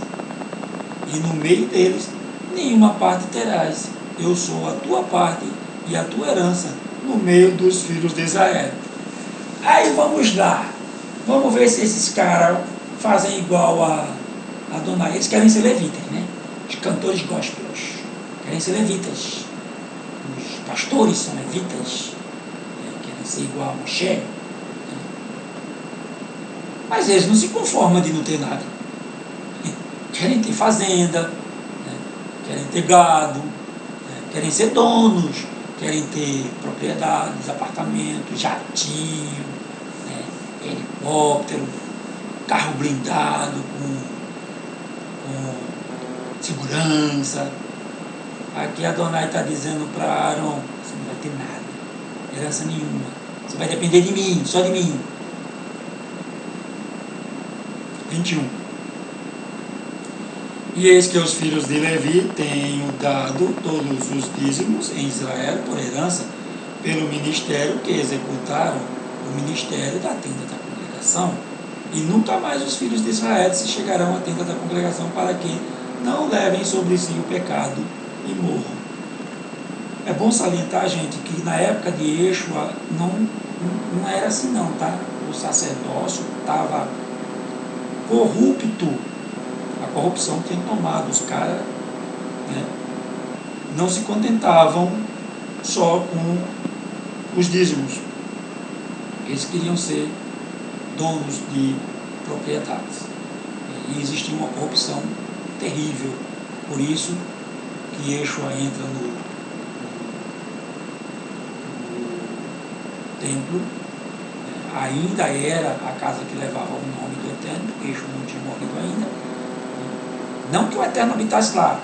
e no meio deles nenhuma parte terás. Eu sou a tua parte e a tua herança no meio dos filhos de Israel. Aí vamos lá, vamos ver se esses caras fazem igual a Adonai. Eles querem ser levitas, Os cantores gospels querem ser levitas. Os pastores são levitas, querem ser igual a Moshe. Mas eles não se conformam de não ter nada. Querem ter fazenda, querem ter gado, querem ser donos, querem ter propriedades, apartamentos, jatinho, helicóptero, carro blindado com segurança. Aqui a Adonai está dizendo para Arão: você não vai ter nada, herança nenhuma, você vai depender de mim, só de mim. 21. E eis que os filhos de Levi tenho dado todos os dízimos em Israel por herança, pelo ministério que executaram, o ministério da tenda da congregação. E nunca mais os filhos de Israel se chegarão à tenda da congregação, para que não levem sobre si o pecado e morram. É bom salientar, gente, que na época de Yeshua não era assim não, tá? O sacerdócio estava corrupto. A corrupção tinha tomado os caras, né? Não se contentavam só com os dízimos. Eles queriam ser donos de propriedades. E existia uma corrupção terrível. Por isso que Yeshua entra no templo. Ainda era a casa que levava o nome do Eterno, porque Yeshua não tinha morrido ainda. Não que o Eterno habitasse lá,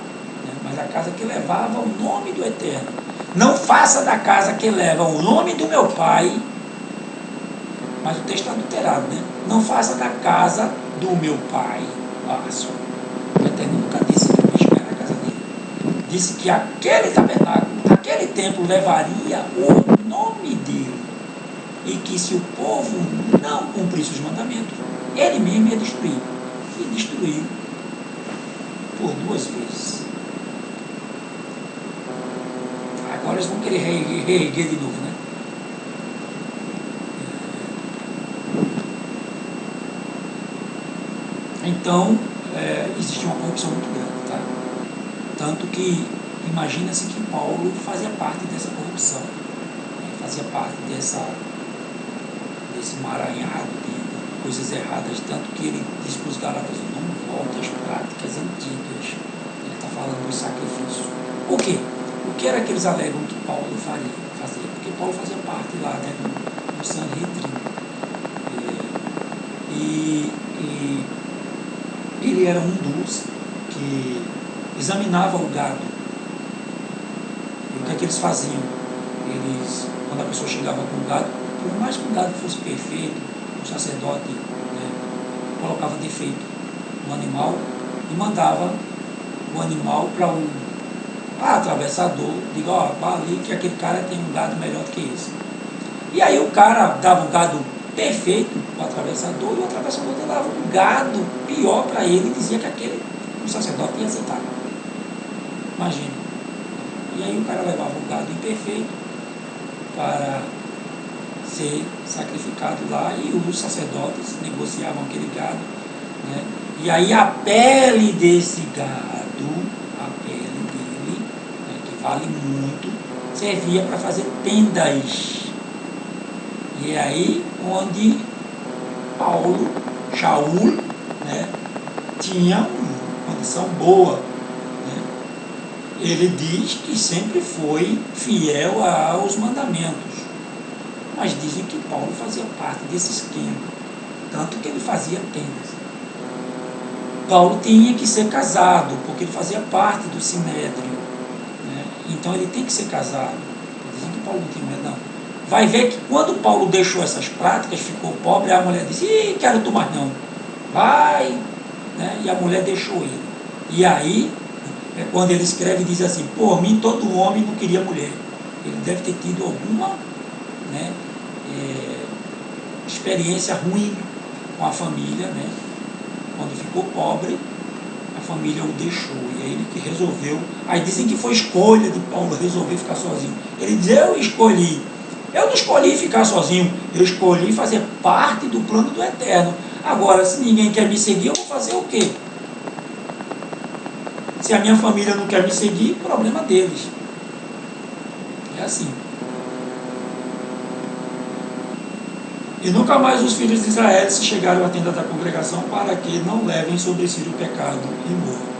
mas a casa que levava o nome do Eterno. Não faça da casa que leva o nome do meu Pai, mas o texto está adulterado, né? Não faça da casa do meu Pai. O Eterno nunca disse que o bicho era a casa dele. Disse que aquele tabernáculo, aquele templo levaria o nome dele. E que se o povo não cumprisse os mandamentos, ele mesmo ia destruir. E destruiu por 2 vezes. Agora eles vão querer reerguer de novo, né? Então, existe uma corrupção muito grande, tá? Tanto que, imagina-se que Paulo fazia parte dessa corrupção, fazia parte desse emaranhado de coisas erradas, tanto que ele diz para os Gálatas: não volte às práticas antigas. Ele está falando dos sacrifícios. O quê? O que era que eles alegam que Paulo fazia? Porque Paulo fazia parte lá, né, do Sanhedrin. E ele era um dos que examinava o gado. E o que é que eles faziam? Quando a pessoa chegava com o gado, por mais que o gado fosse perfeito, o sacerdote, né, colocava defeito no animal e mandava o animal para o atravessador, diga: ó, vá ali que aquele cara tem um gado melhor do que esse. E aí o cara dava um gado perfeito para o atravessador, e o atravessador dava um gado pior para ele e dizia que o sacerdote ia aceitar. Imagina. E aí o cara levava o gado imperfeito para ser sacrificado lá, e os sacerdotes negociavam aquele gado, né? E aí a pele desse gado, a pele dele, né, que vale muito, servia para fazer tendas. E é aí onde Shaul, né, tinha uma condição boa, né? Ele diz que sempre foi fiel aos mandamentos, mas dizem que Paulo fazia parte desse esquema, tanto que ele fazia tendas. Paulo tinha que ser casado, porque ele fazia parte do Sinédrio, né? Então ele tem que ser casado. Dizem que Paulo não tinha mulher, não. Vai ver que quando Paulo deixou essas práticas, ficou pobre, a mulher disse: ih, quero tu mais não. Vai, né? E a mulher deixou ele. E aí, quando ele escreve, diz assim: por mim todo homem não queria mulher. Ele deve ter tido alguma, né, experiência ruim com a família, né? Quando ficou pobre, a família o deixou, e é ele que resolveu. Aí dizem que foi escolha de Paulo resolver ficar sozinho. Ele diz: eu não escolhi ficar sozinho, eu escolhi fazer parte do plano do Eterno. Agora, se ninguém quer me seguir, eu vou fazer o quê? Se a minha família não quer me seguir, problema deles. É assim. E nunca mais os filhos de Israel se chegaram à tenda da congregação, para que não levem sobre si o pecado e morram.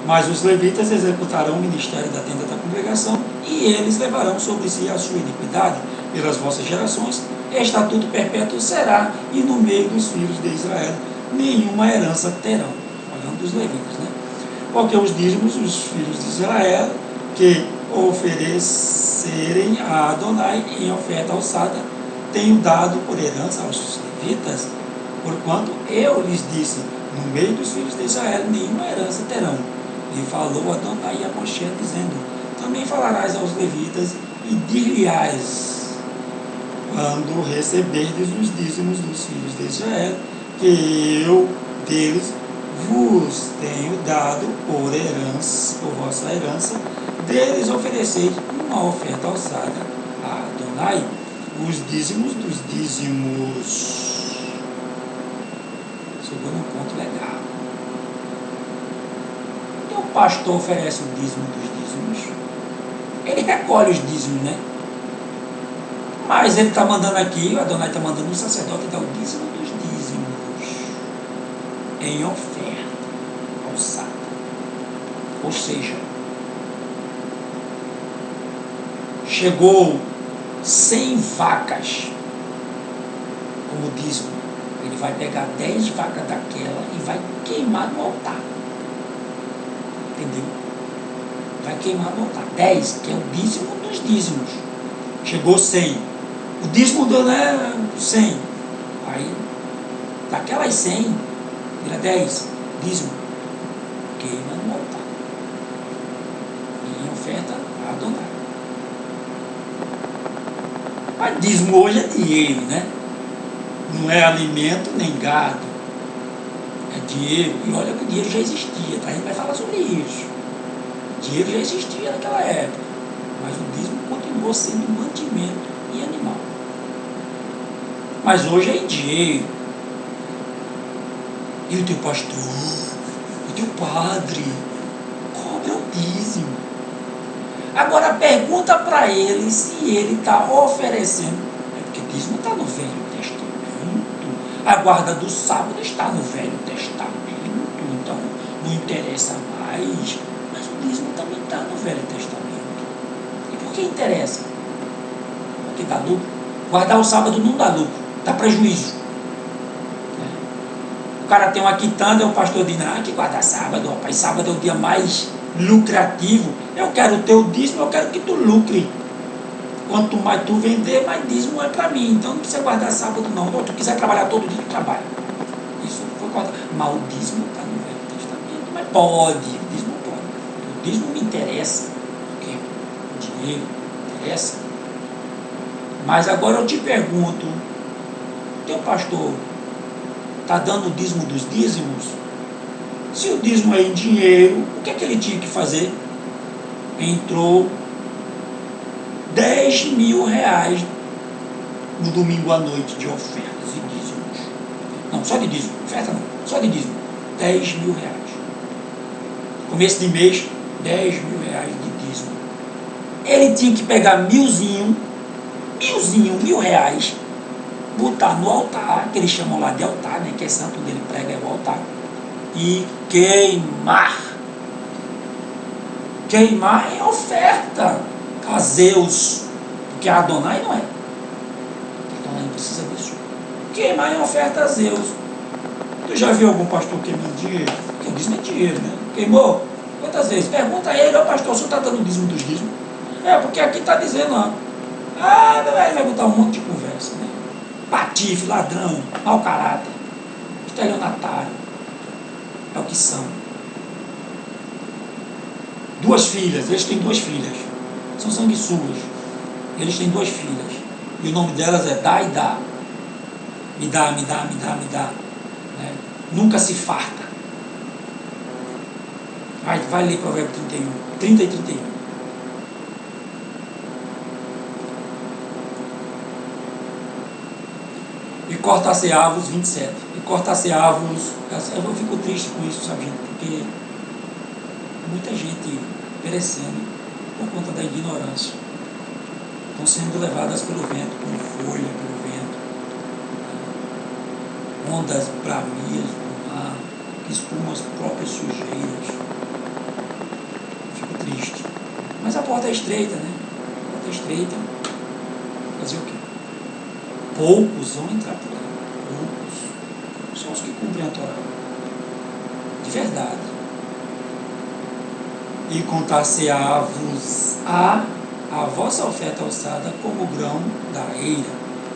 Mas os levitas executarão o ministério da tenda da congregação, e eles levarão sobre si a sua iniquidade pelas vossas gerações. Estatuto perpétuo será, e no meio dos filhos de Israel nenhuma herança terão. Falando dos levitas, né? Porque os dízimos, os filhos de Israel, que oferecerem a Adonai em oferta alçada, tenho dado por herança aos levitas, porquanto eu lhes disse: no meio dos filhos de Israel nenhuma herança terão. E falou Adonai a Moshe, dizendo: também falarás aos levitas e dir-lhe-ás, quando receberdes os dízimos dos filhos de Israel, que eu deles vos tenho dado por herança, por vossa herança, deles ofereceis uma oferta alçada a Adonai, os dízimos dos dízimos. Chegou num ponto legal. Então o pastor oferece o dízimo dos dízimos, ele recolhe os dízimos, né? Mas ele está mandando aqui, o Adonai está mandando o sacerdote dar o dízimo dos dízimos em oferta alçada. Ou seja, chegou 100 vacas como dízimo. Ele vai pegar 10 vacas daquela e vai queimar no altar. Entendeu? Vai queimar no altar. 10, que é o dízimo dos dízimos. Chegou 100. O dízimo deu, né, 100. Aí, daquelas 100, vira 10. Dízimo. Queima no altar. Em oferta a Adonai. Mas dízimo hoje é dinheiro, né? Não é alimento nem gado. É dinheiro. E olha que o dinheiro já existia, tá? A gente vai falar sobre isso. O dinheiro já existia naquela época. Mas o dízimo continuou sendo mantimento e animal. Mas hoje é em dinheiro. E o teu pastor, o teu padre, cobra o dízimo. Agora pergunta para ele se ele está oferecendo. É porque dízimo está no Velho Testamento. A guarda do sábado está no Velho Testamento. Então não interessa mais. Mas o dízimo também está no Velho Testamento. E por que interessa? Porque dá lucro. Guardar o sábado não dá lucro, dá prejuízo. O cara tem uma quitanda, o pastor diz: não, que guardar sábado, rapaz, sábado é o dia mais lucrativo. Eu quero o teu dízimo, eu quero que tu lucre. Quanto mais tu vender, mais dízimo é para mim. Então não precisa guardar sábado não. Se tu quiser trabalhar todo dia, tu trabalha. Isso foi guardar. Mas o dízimo está no Velho Testamento. Mas pode, o dízimo pode. O dízimo me interessa. Porque o dinheiro interessa. Mas agora eu te pergunto, teu pastor está dando o dízimo dos dízimos? Se o dízimo é em dinheiro, o que é que ele tinha que fazer? Entrou 10 mil reais no domingo à noite de ofertas e dízimos. Não, só de dízimo. Oferta não, só de dízimo. 10 mil reais. Começo de mês, 10 mil reais de dízimo. Ele tinha que pegar milzinho, R$1.000, R$1.000, botar no altar, que eles chamam lá de altar, né, que é santo onde ele prega, é o altar, e queimar. Queimar é oferta a Zeus, porque a Adonai não é. Adonai não precisa disso. Queimar é oferta a Zeus. Tu já viu algum pastor queimando dinheiro? Porque o dízimo é dinheiro, né? Queimou? Quantas vezes? Pergunta a ele: ó pastor, o senhor está dando o dízimo dos dízimos? É, porque aqui está dizendo, ó. Ah, ele vai botar um monte de conversa, né? Patife, ladrão, mau caráter, estelionatário. É o que são. 2 filhas, eles têm 2 filhas. São sanguessugas. Eles têm 2 filhas. E o nome delas é Dá e Dá. Me dá, me dá, me dá, me dá. Né? Nunca se farta. Vai ler Provérbio 31. 30 e 31. E corta-se-avos, 27. E corta-se-avos, eu fico triste com isso, sabe, gente? Porque muita gente perecendo por conta da ignorância. Estão sendo levadas pelo vento, por folha, pelo vento. Ondas bramias do mar, que espumam as próprias sujeiras. Fico triste. Mas a porta é estreita, né? A porta é estreita. Fazer o quê? Poucos vão entrar por lá. Poucos. São os que cumprem a Torá. De verdade. E contar-se-á-vos a vossa oferta alçada como grão da eira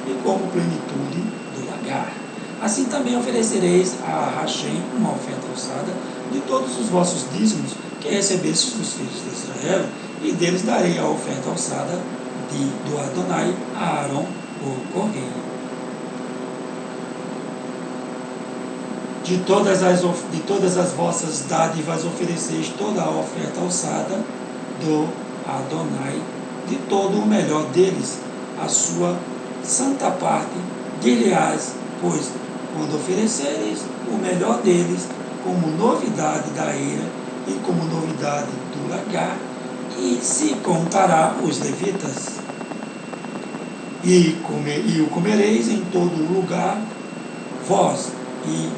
e como plenitude do lagar. Assim também oferecereis a Hashem uma oferta alçada de todos os vossos dízimos que recebestes dos filhos de Israel, e deles darei a oferta alçada do Adonai a Arão, o correio. De todas as vossas dádivas ofereceis toda a oferta alçada do Adonai, de todo o melhor deles, a sua santa parte, dir-lhe-ás, pois, quando ofereceres o melhor deles, como novidade da eira e como novidade do lagar, e se contará os levitas, e o comereis em todo o lugar, vós e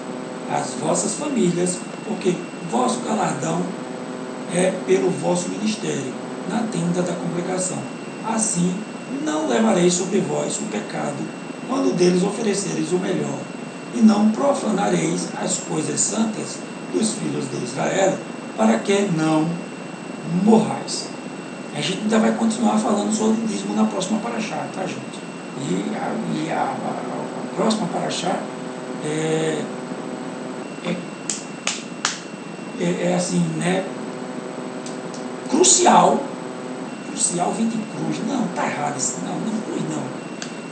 as vossas famílias, porque vosso galardão é pelo vosso ministério, na tenda da congregação. Assim, não levareis sobre vós o pecado, quando deles oferecereis o melhor, e não profanareis as coisas santas dos filhos de Israel, para que não morrais. A gente ainda vai continuar falando sobre o dízimo na próxima paraxá, tá, gente? E a próxima paraxá é assim, né? Crucial vem de cruz. Não, tá errado isso. Não, cruz não.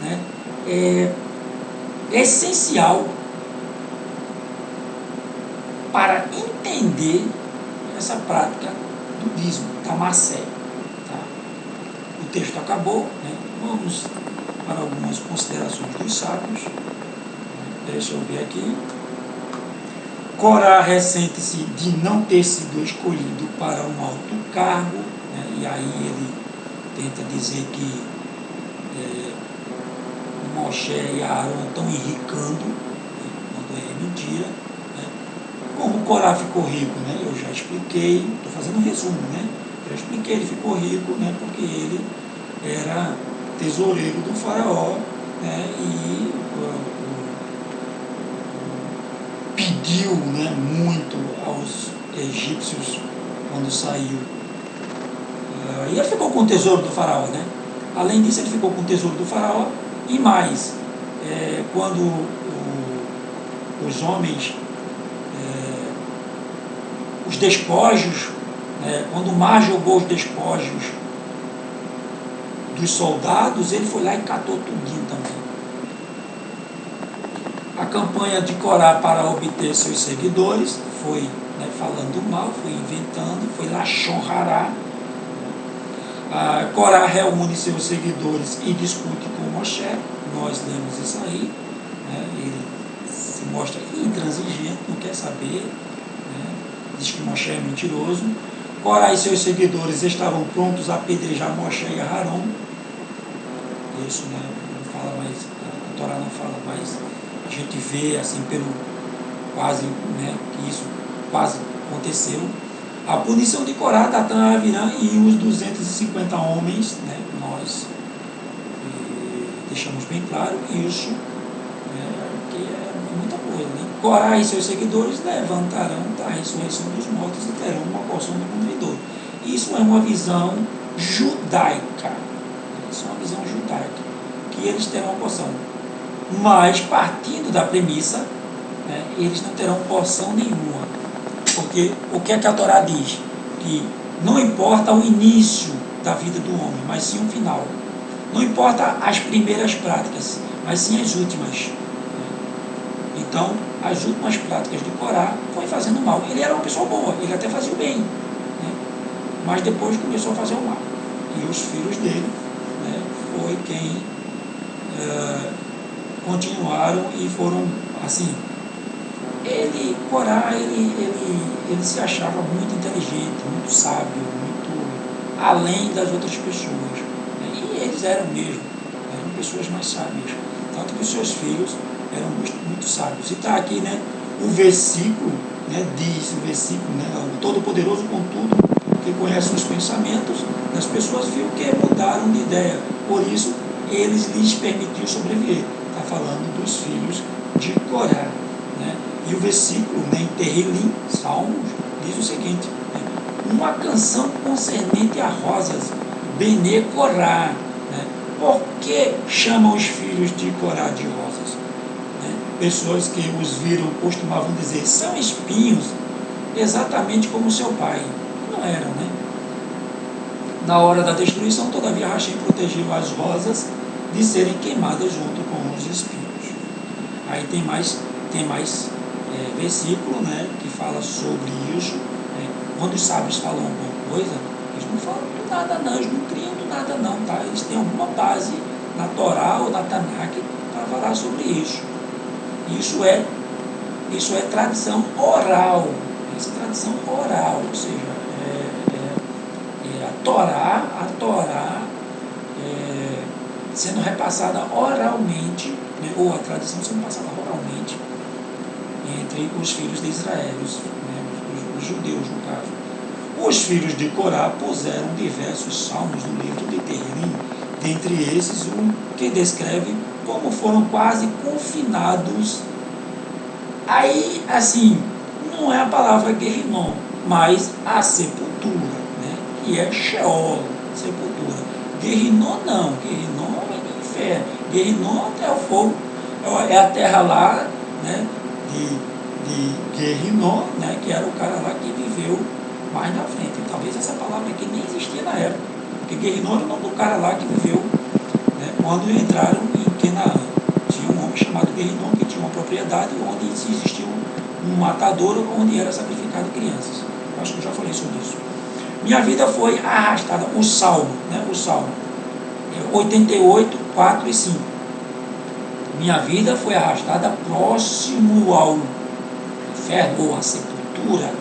Né? É essencial para entender essa prática do dízimo, da Macé. Tá? O texto acabou, né? Vamos para algumas considerações dos sábios. Deixa eu ver aqui. Corá ressente-se de não ter sido escolhido para um alto cargo, né? E aí ele tenta dizer que Moshe e Aarão estão enricando, né? Quando é mentira. Né? Como Corá ficou rico, né? Eu já expliquei, estou fazendo um resumo, né? Já expliquei, ele ficou rico, né? Porque ele era tesoureiro do faraó, né? E pediu, né, muito aos egípcios quando saiu. E ele ficou com o tesouro do faraó, né? Além disso, ele ficou com o tesouro do faraó e mais, quando os homens, os despojos, né, quando o mar jogou os despojos dos soldados, ele foi lá e catou tudinho também. A campanha de Corá para obter seus seguidores foi, né, falando mal, foi inventando, foi Lashon Hará. Corá reúne seus seguidores e discute com Moshe. Nós lemos isso aí. Né, ele se mostra intransigente, não quer saber. Né, diz que Moshe é mentiroso. Corá e seus seguidores estavam prontos a apedrejar Moshe e Aarão. Isso, né, não fala mais, a Torá não fala mais. A gente vê assim pelo quase, né, que isso quase aconteceu. A punição de Corá, Datã, Avirã e os 250 homens, né, nós deixamos bem claro isso, que é muita coisa. Né? Corá e seus seguidores levantarão da ressurreição dos mortos e terão uma porção do mundo vindouro. Isso é uma visão judaica. Isso é uma visão judaica, que eles terão uma porção. Mas, partindo da premissa, né, eles não terão porção nenhuma. Porque o que é que a Torá diz? Que não importa o início da vida do homem, mas sim o final. Não importa as primeiras práticas, mas sim as últimas. Então, as últimas práticas de Corá foi fazendo mal. Ele era uma pessoa boa, ele até fazia o bem. Né? Mas depois começou a fazer o mal. E os filhos dele, né, foi quem continuaram e foram assim. Corá, ele se achava muito inteligente, muito sábio, muito além das outras pessoas. Né? E eles eram mesmo, eram pessoas mais sábias. Tanto que os seus filhos eram muito sábios. E está aqui, né, o versículo, né, diz o versículo, né, o Todo-Poderoso, contudo, que conhece os pensamentos das pessoas, viu que mudaram de ideia. Por isso, eles lhes permitiu sobreviver. Está falando dos filhos de Corá. Né? E o versículo, né, em Terrilim, Salmos, diz o seguinte: né, uma canção concernente a rosas, Bene Corá. Né? Por que chamam os filhos de Corá de rosas? Né? Pessoas que os viram costumavam dizer, são espinhos, exatamente como seu pai. não eram, né? Na hora da destruição, todavia, Hashem protegeu as rosas de serem queimadas junto com os espinhos. Aí tem mais versículo, né, que fala sobre isso. Né? Quando os sábios falam alguma coisa, eles não falam do nada não, eles não criam do nada não, tá? Eles têm alguma base na Torá ou na Tanakh para falar sobre isso. Isso é tradição oral. Essa tradição oral, ou seja, a Torá sendo repassada oralmente, né, ou a tradição sendo passada oralmente entre os filhos de Israel, os judeus no caso. Os filhos de Corá puseram diversos salmos no livro de Tehillim, dentre esses um que descreve como foram quase confinados. Aí, assim, não é a palavra Gehinom, mas a sepultura, né, que é Sheol, sepultura. Gehinom não, Gehinom é no inferno. Gehinom é o fogo, é a terra lá, né, de Gehinom, né, que era o cara lá que viveu mais na frente. Talvez essa palavra aqui nem existia na época, porque Gehinom era o nome do cara lá que viveu, né, quando entraram em Canaã. Tinha um homem chamado Gehinom que tinha uma propriedade onde existia um matador onde era sacrificado crianças. Eu acho que eu já falei sobre isso. Minha vida foi arrastada, o Salmo 88, 4 e 5. Minha vida foi arrastada próximo ao inferno ou à sepultura.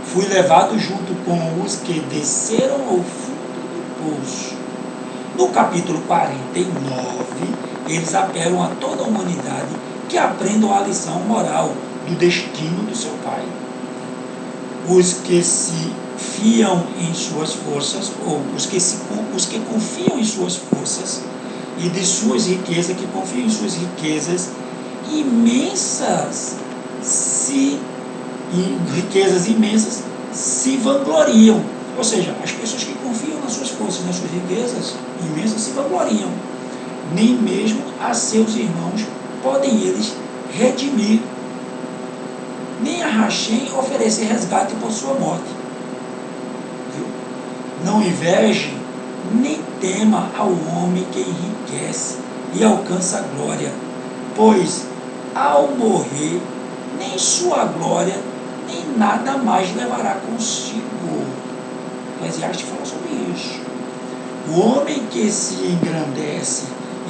Fui levado junto com os que desceram ao fundo do poço. No capítulo 49, eles apelam a toda a humanidade que aprendam a lição moral do destino do seu pai. Os que se fiam em suas forças, ou os que confiam em suas forças e de suas riquezas, que confiam em suas riquezas imensas, riquezas imensas, se vangloriam. Ou seja, as pessoas que confiam nas suas forças, nas suas riquezas imensas, se vangloriam. Nem mesmo a seus irmãos podem eles redimir, nem a Hashem oferecer resgate por sua morte. Viu? Não inveje, nem tema ao homem que enriquece e alcança a glória, pois, ao morrer, nem sua glória, nem nada mais levará consigo. O Eclesiastes fala sobre isso. O homem que se engrandece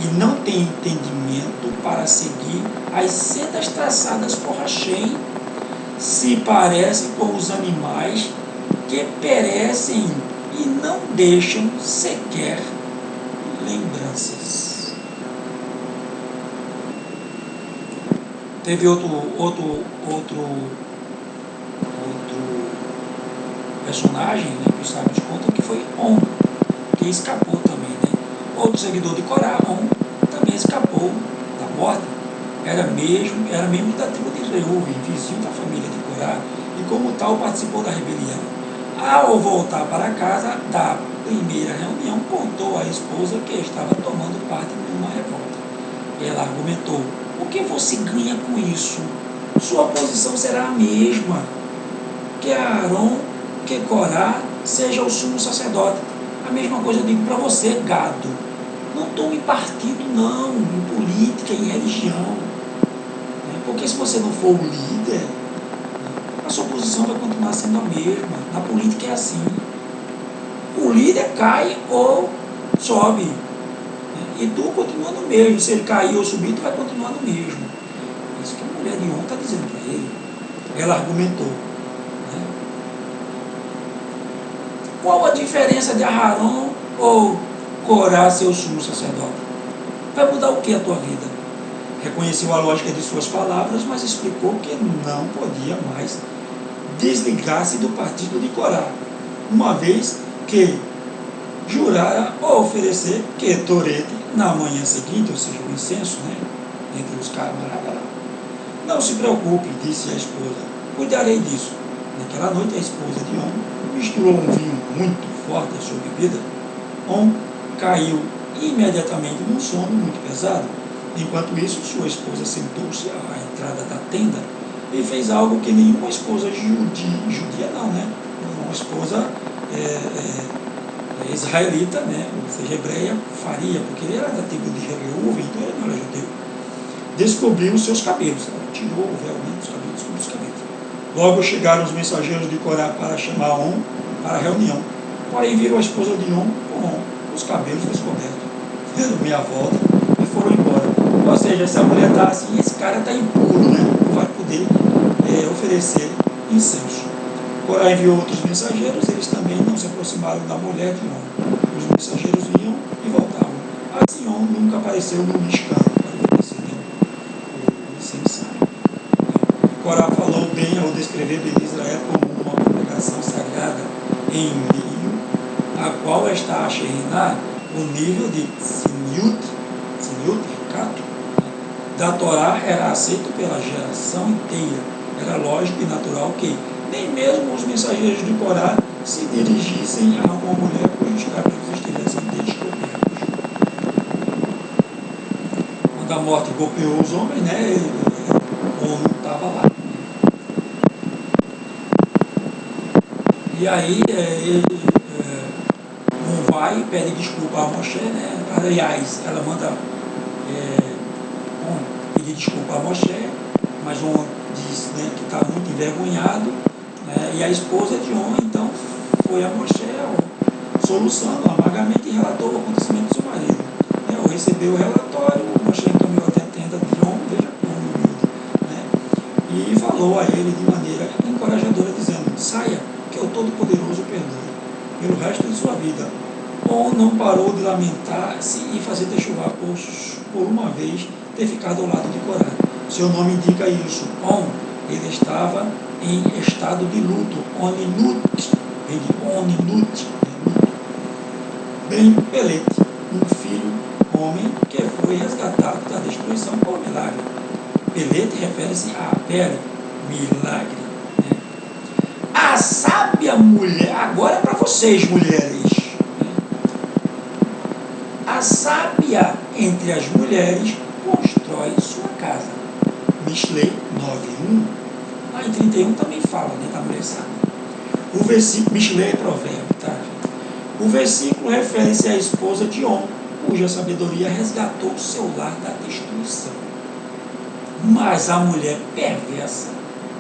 e não tem entendimento para seguir as sendas traçadas por Hashem, se parece com os animais que perecem e não deixam sequer lembranças. Teve outro personagem, né, que os sábios contam, que foi On, que escapou também, né? Outro seguidor de Corá, On, também escapou da morte. Era membro da tribo de Reuven, vizinho da família de Corá, e como tal participou da rebelião. Ao voltar para casa da primeira reunião, contou à esposa que estava tomando parte numa revolta. Ela argumentou: o que você ganha com isso? Sua posição será a mesma. Que Aaron, que Corá, seja o sumo sacerdote. A mesma coisa eu digo para você, gado. Não tome partido, não, em política, em religião. Porque se você não for o líder, a sua posição vai continuar sendo a mesma. Na política é assim. O líder cai ou sobe. E tu continua no mesmo. Se ele cair ou subir, tu vai continuar no mesmo. Isso que a mulher de ontem está dizendo para ele. Ela argumentou. Né? Qual a diferença de Aharon ou Corá ser o sumo sacerdote? Vai mudar o que a tua vida? Reconheceu a lógica de suas palavras, mas explicou que não podia mais desligar-se do partido de Corá, uma vez que jurara oferecer Ketoret na manhã seguinte, ou seja, o incenso, né, entre os camaradas lá. Não se preocupe, disse a esposa, cuidarei disso. Naquela noite, a esposa de On misturou um vinho muito forte à sua bebida. On caiu imediatamente num sono muito pesado. Enquanto isso, sua esposa sentou-se à entrada da tenda e fez algo que nenhuma esposa judia não, né? uma esposa israelita, né, ou seja, hebreia, faria, porque ele era da tribo de Reuven, então ele não era judeu, descobriu os seus cabelos, ela tirou o véu dos cabelos, descobriu os cabelos. Logo chegaram os mensageiros de Corá para chamar On para a reunião, porém viram a esposa de On com os cabelos descobertos, deram meia volta e foram embora. Ou seja, essa mulher está assim, esse cara está impuro, né, não vai poder oferecer incenso. Corá enviou outros mensageiros, eles também não se aproximaram da mulher de On. Os mensageiros vinham e voltavam. Assim, On nunca apareceu no Mishkan para oferecer o incensário. Corá falou bem ao descrever Bene Israel como uma congregação sagrada em nível, a qual está a Shekhinah, o nível de Tzniut, Cato, da Torá era aceito pela geração inteira. Era lógico e natural que nem mesmo os mensageiros de Corá se dirigissem a uma mulher cujos cabelos estivessem descobertos. Quando a morte golpeou os homens, né, o homem estava lá. E aí um vai e pede desculpa a Moshe, né? Aliás, ela manda pedir desculpa a Moshe, mas On diz, né, que está muito envergonhado, né? E a esposa de On então foi a Moshe, soluçando amargamente, e relatou o acontecimento do seu marido. Ao receber o relatório, Moshe encaminhou até a tenda de On, veja como humilde, né? E falou a ele de maneira encorajadora, dizendo: saia, que o Todo-Poderoso perdoe pelo resto de sua vida. On não parou de lamentar-se e fazer chuvar por uma vez ter ficado ao lado de Corá. Seu nome indica isso. On, ele estava em estado de luto. Oninut, bem Pelete, um filho homem que foi resgatado da destruição por milagre. Pelete refere-se a pele, milagre. A sábia mulher, agora é para vocês, mulheres. A sábia entre as mulheres constrói sua casa. Mishlei 9:1. Lá em 31 também fala, né, da mulher sábia. O versículo, Mishlei é provérbio, tá, gente? O versículo refere-se à esposa de On, cuja sabedoria resgatou seu lar da destruição. Mas a mulher perversa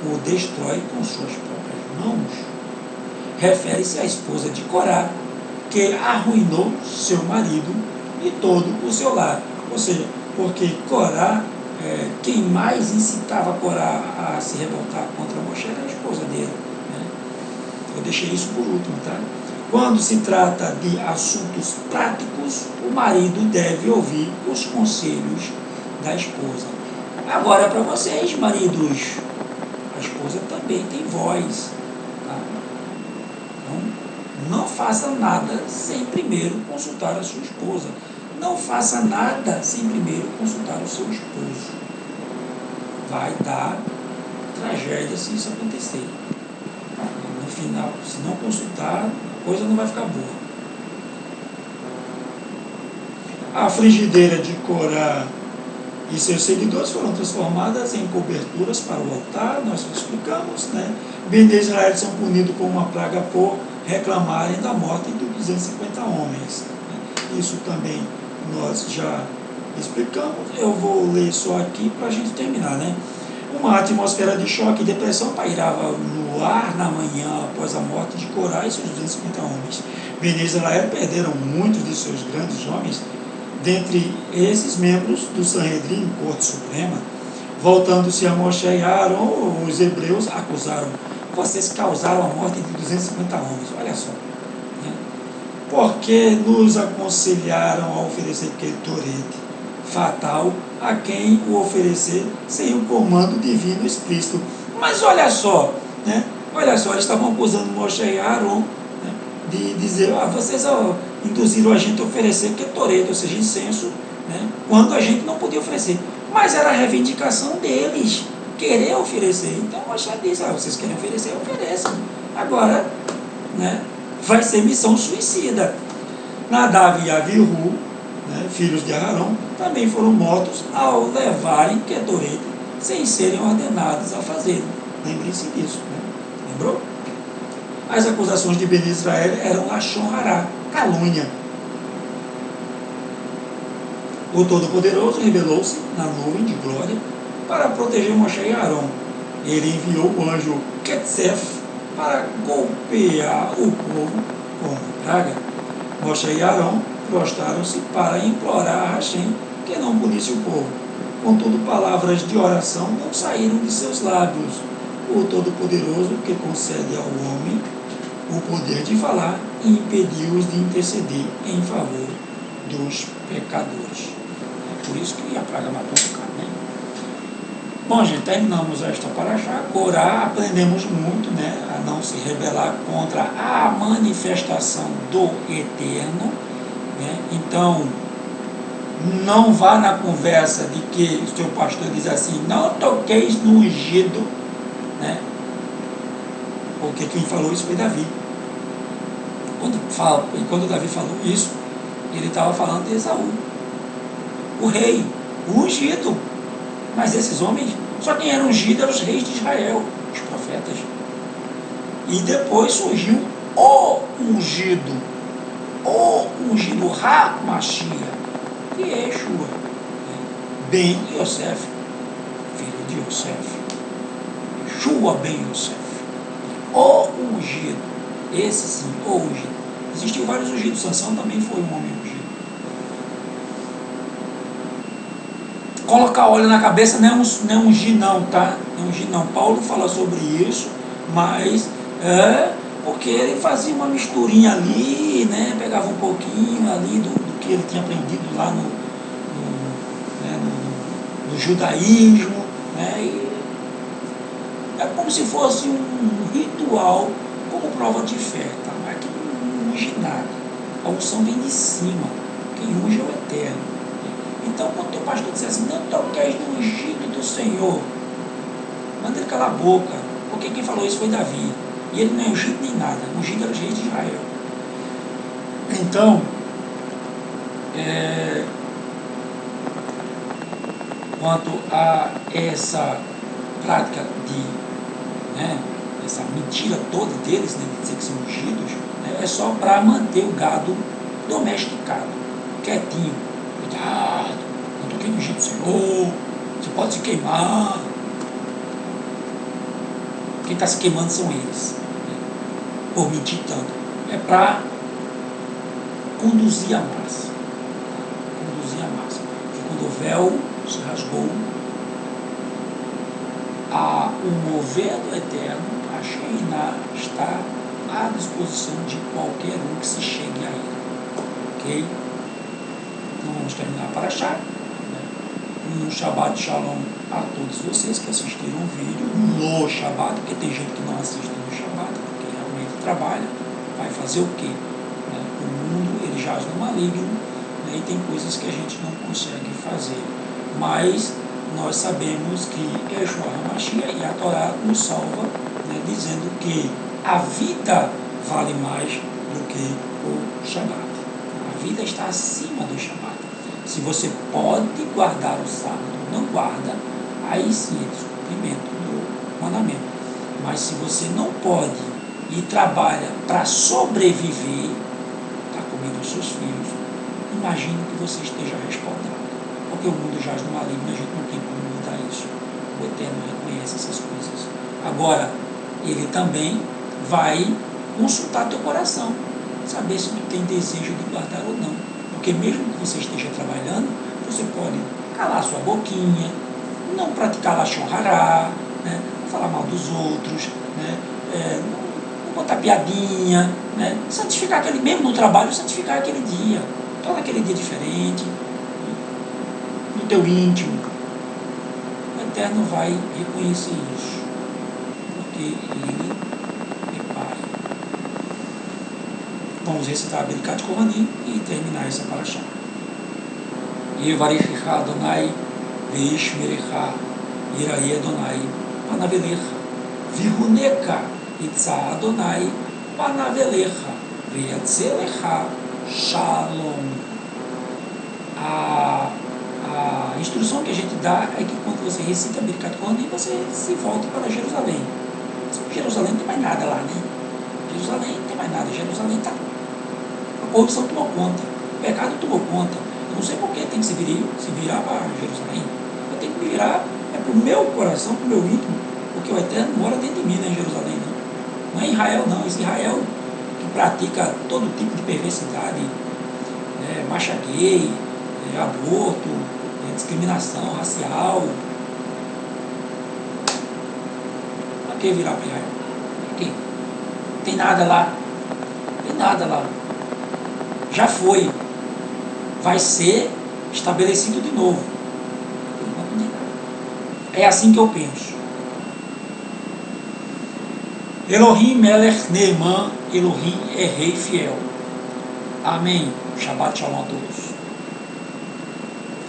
o destrói com suas próprias mãos. Refere-se à esposa de Corá, que arruinou seu marido e todo o seu lar. Ou seja, porque Corá, quem mais incitava Corá a se revoltar contra Moshe era a esposa dele, né? Eu deixei isso por último, tá? Quando se trata de assuntos práticos, o marido deve ouvir os conselhos da esposa. Agora, para vocês, maridos, a esposa também tem voz, tá? Então, não faça nada sem primeiro consultar a sua esposa. Não faça nada sem primeiro consultar o seu esposo. Vai dar tragédia se isso acontecer. No final, se não consultar, a coisa não vai ficar boa. A frigideira de Corá e seus seguidores foram transformadas em coberturas para o altar, nós explicamos, né? Bene Israel são punidos com uma praga por reclamarem da morte de 250 homens. Isso também nós já explicamos. Eu vou ler só aqui para a gente terminar, né? Uma atmosfera de choque e depressão pairava no ar na manhã após a morte de Corá e seus 250 homens. Bene Israel perderam muitos de seus grandes homens, dentre esses membros do Sanhedrin, Corte Suprema. Voltando-se a Moshe e Aaron, os hebreus acusaram: vocês causaram a morte de 250 homens, olha só, né? Porque nos aconselharam a oferecer Ketorete fatal a quem o oferecer sem o comando divino explícito. Mas olha só, né? Olha só, eles estavam acusando Moshe e Aaron, né, de dizer: vocês induziram a gente a oferecer Ketorete, ou seja, incenso, né, quando a gente não podia oferecer. Mas era a reivindicação deles querer oferecer. Então Moshe disse: vocês querem oferecer, ofereçam. Agora, né, vai ser missão suicida. Nadav e Avihu, né, filhos de Arão, também foram mortos ao levarem Ketorete sem serem ordenados a fazê-lo. Lembrem-se disso, né? Lembrou? as acusações de Bene Israel eram lashon hará, calúnia. O Todo-Poderoso revelou-se na nuvem de glória para proteger Moshe e Arão. Ele enviou o anjo Ketzef para golpear o povo com praga. Moshe e Arão prostraram-se para implorar a Hashem que não punisse o povo. Contudo, palavras de oração não saíram de seus lábios. O Todo-Poderoso, que concede ao homem o poder de falar, impediu-os de interceder em favor dos pecadores. É por isso que a praga matou o cara, né? Bom, gente, terminamos esta paraxá. Corá, aprendemos muito, né, a não se rebelar contra a manifestação do Eterno, né? Então, não vá na conversa de que o seu pastor diz assim, não toqueis no ungido, né? Porque quem falou isso foi Davi. Quando Davi falou isso, ele estava falando de Esaú, o rei, o ungido. Mas esses homens, só quem era ungido eram os reis de Israel, os profetas. E depois surgiu o ungido, Ha-Mashiach, que é Yeshua, Ben Yosef, filho de Yosef, Yeshua Ben Yosef, o ungido, esse sim, o ungido. Existiam vários ungidos, Sansão também foi um homem ungido. Colocar óleo na cabeça não é ungir não, tá? Não é ungir não. Paulo fala sobre isso, mas porque ele fazia uma misturinha ali, né? Pegava um pouquinho ali do que ele tinha aprendido lá no judaísmo, né? E é como se fosse um ritual, como prova de fé, tá? Mas que não unge nada. A unção vem de cima. Quem unge é o Eterno. Então, quando o teu pastor disser assim, não toqueis no ungido do Senhor, manda ele calar a boca, porque quem falou isso foi Davi. E ele não é ungido nem nada, ungido era o rei de Israel. Então, quanto a essa prática essa mentira toda deles, né, de dizer que são ungidos, né, é só para manter o gado domesticado, quietinho. Cuidado, não toquei no ungido do Senhor, você pode se queimar. Quem está se queimando são eles, né, por mentir tanto. É para conduzir a massa. Tá? Conduzir a massa. Porque quando o véu se rasgou, o mover do Eterno, a Shekhinah, está à disposição de qualquer um que se chegue a ele. Ok? Então vamos terminar para achar. Um Shabbat Shalom a todos vocês que assistiram o vídeo no Shabbat, porque tem gente que não assiste no Shabbat, porque realmente trabalha, vai fazer o quê? O mundo, ele jaz no maligno, né, e tem coisas que a gente não consegue fazer. Mas nós sabemos que Yeshua HaMashiach e a Torá nos salva, né, dizendo que a vida vale mais do que o Shabbat. A vida está acima do Shabbat. Se você pode guardar o sábado, não guarda, aí sim é descumprimento do mandamento. Mas se você não pode e trabalha para sobreviver, está comendo os seus filhos, imagine que você esteja respaldado. Porque o mundo jaz no maligno, a gente não tem como mudar isso. O Eterno reconhece essas coisas. Agora, ele também vai consultar teu coração, saber se tu tem desejo de guardar ou não. Porque mesmo que você esteja trabalhando, você pode calar sua boquinha, não praticar lashon hará, né? Não falar mal dos outros, né? Não botar piadinha, né? Santificar aquele, mesmo no trabalho, santificar aquele dia, torna aquele dia diferente, no teu íntimo. O Eterno vai reconhecer isso, porque Ele é Pai. Vamos recitar a Birkat Kohanim e terminar essa paraxá. Yevarichecha Adonai veishmerecha yirayeh Adonai panavelecha vihuneka itzah Adonai panavelecha veyatzelecha shalom. A instrução que a gente dá é que quando você recita a Birkat Kohanim, você se volta para Jerusalém. Jerusalém não tem mais nada lá, né? Jerusalém não tem mais nada, Jerusalém está. A corrupção tomou conta, o pecado tomou conta. Eu não sei por que tem que se virar para Jerusalém. Eu tenho que me virar para o meu coração, para o meu íntimo, porque o Eterno mora dentro de mim, não é em Jerusalém, não. Não é Israel, não. Israel que pratica todo tipo de perversidade, marcha gay, aborto, discriminação racial. Para que virar para Israel? Aqui. Tem nada lá. Tem nada lá. Já foi. Vai ser estabelecido de novo. É assim que eu penso. Elohim Melech Neeman, Elohim é rei fiel. Amém. Shabbat Shalom a todos.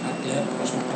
Até a próxima.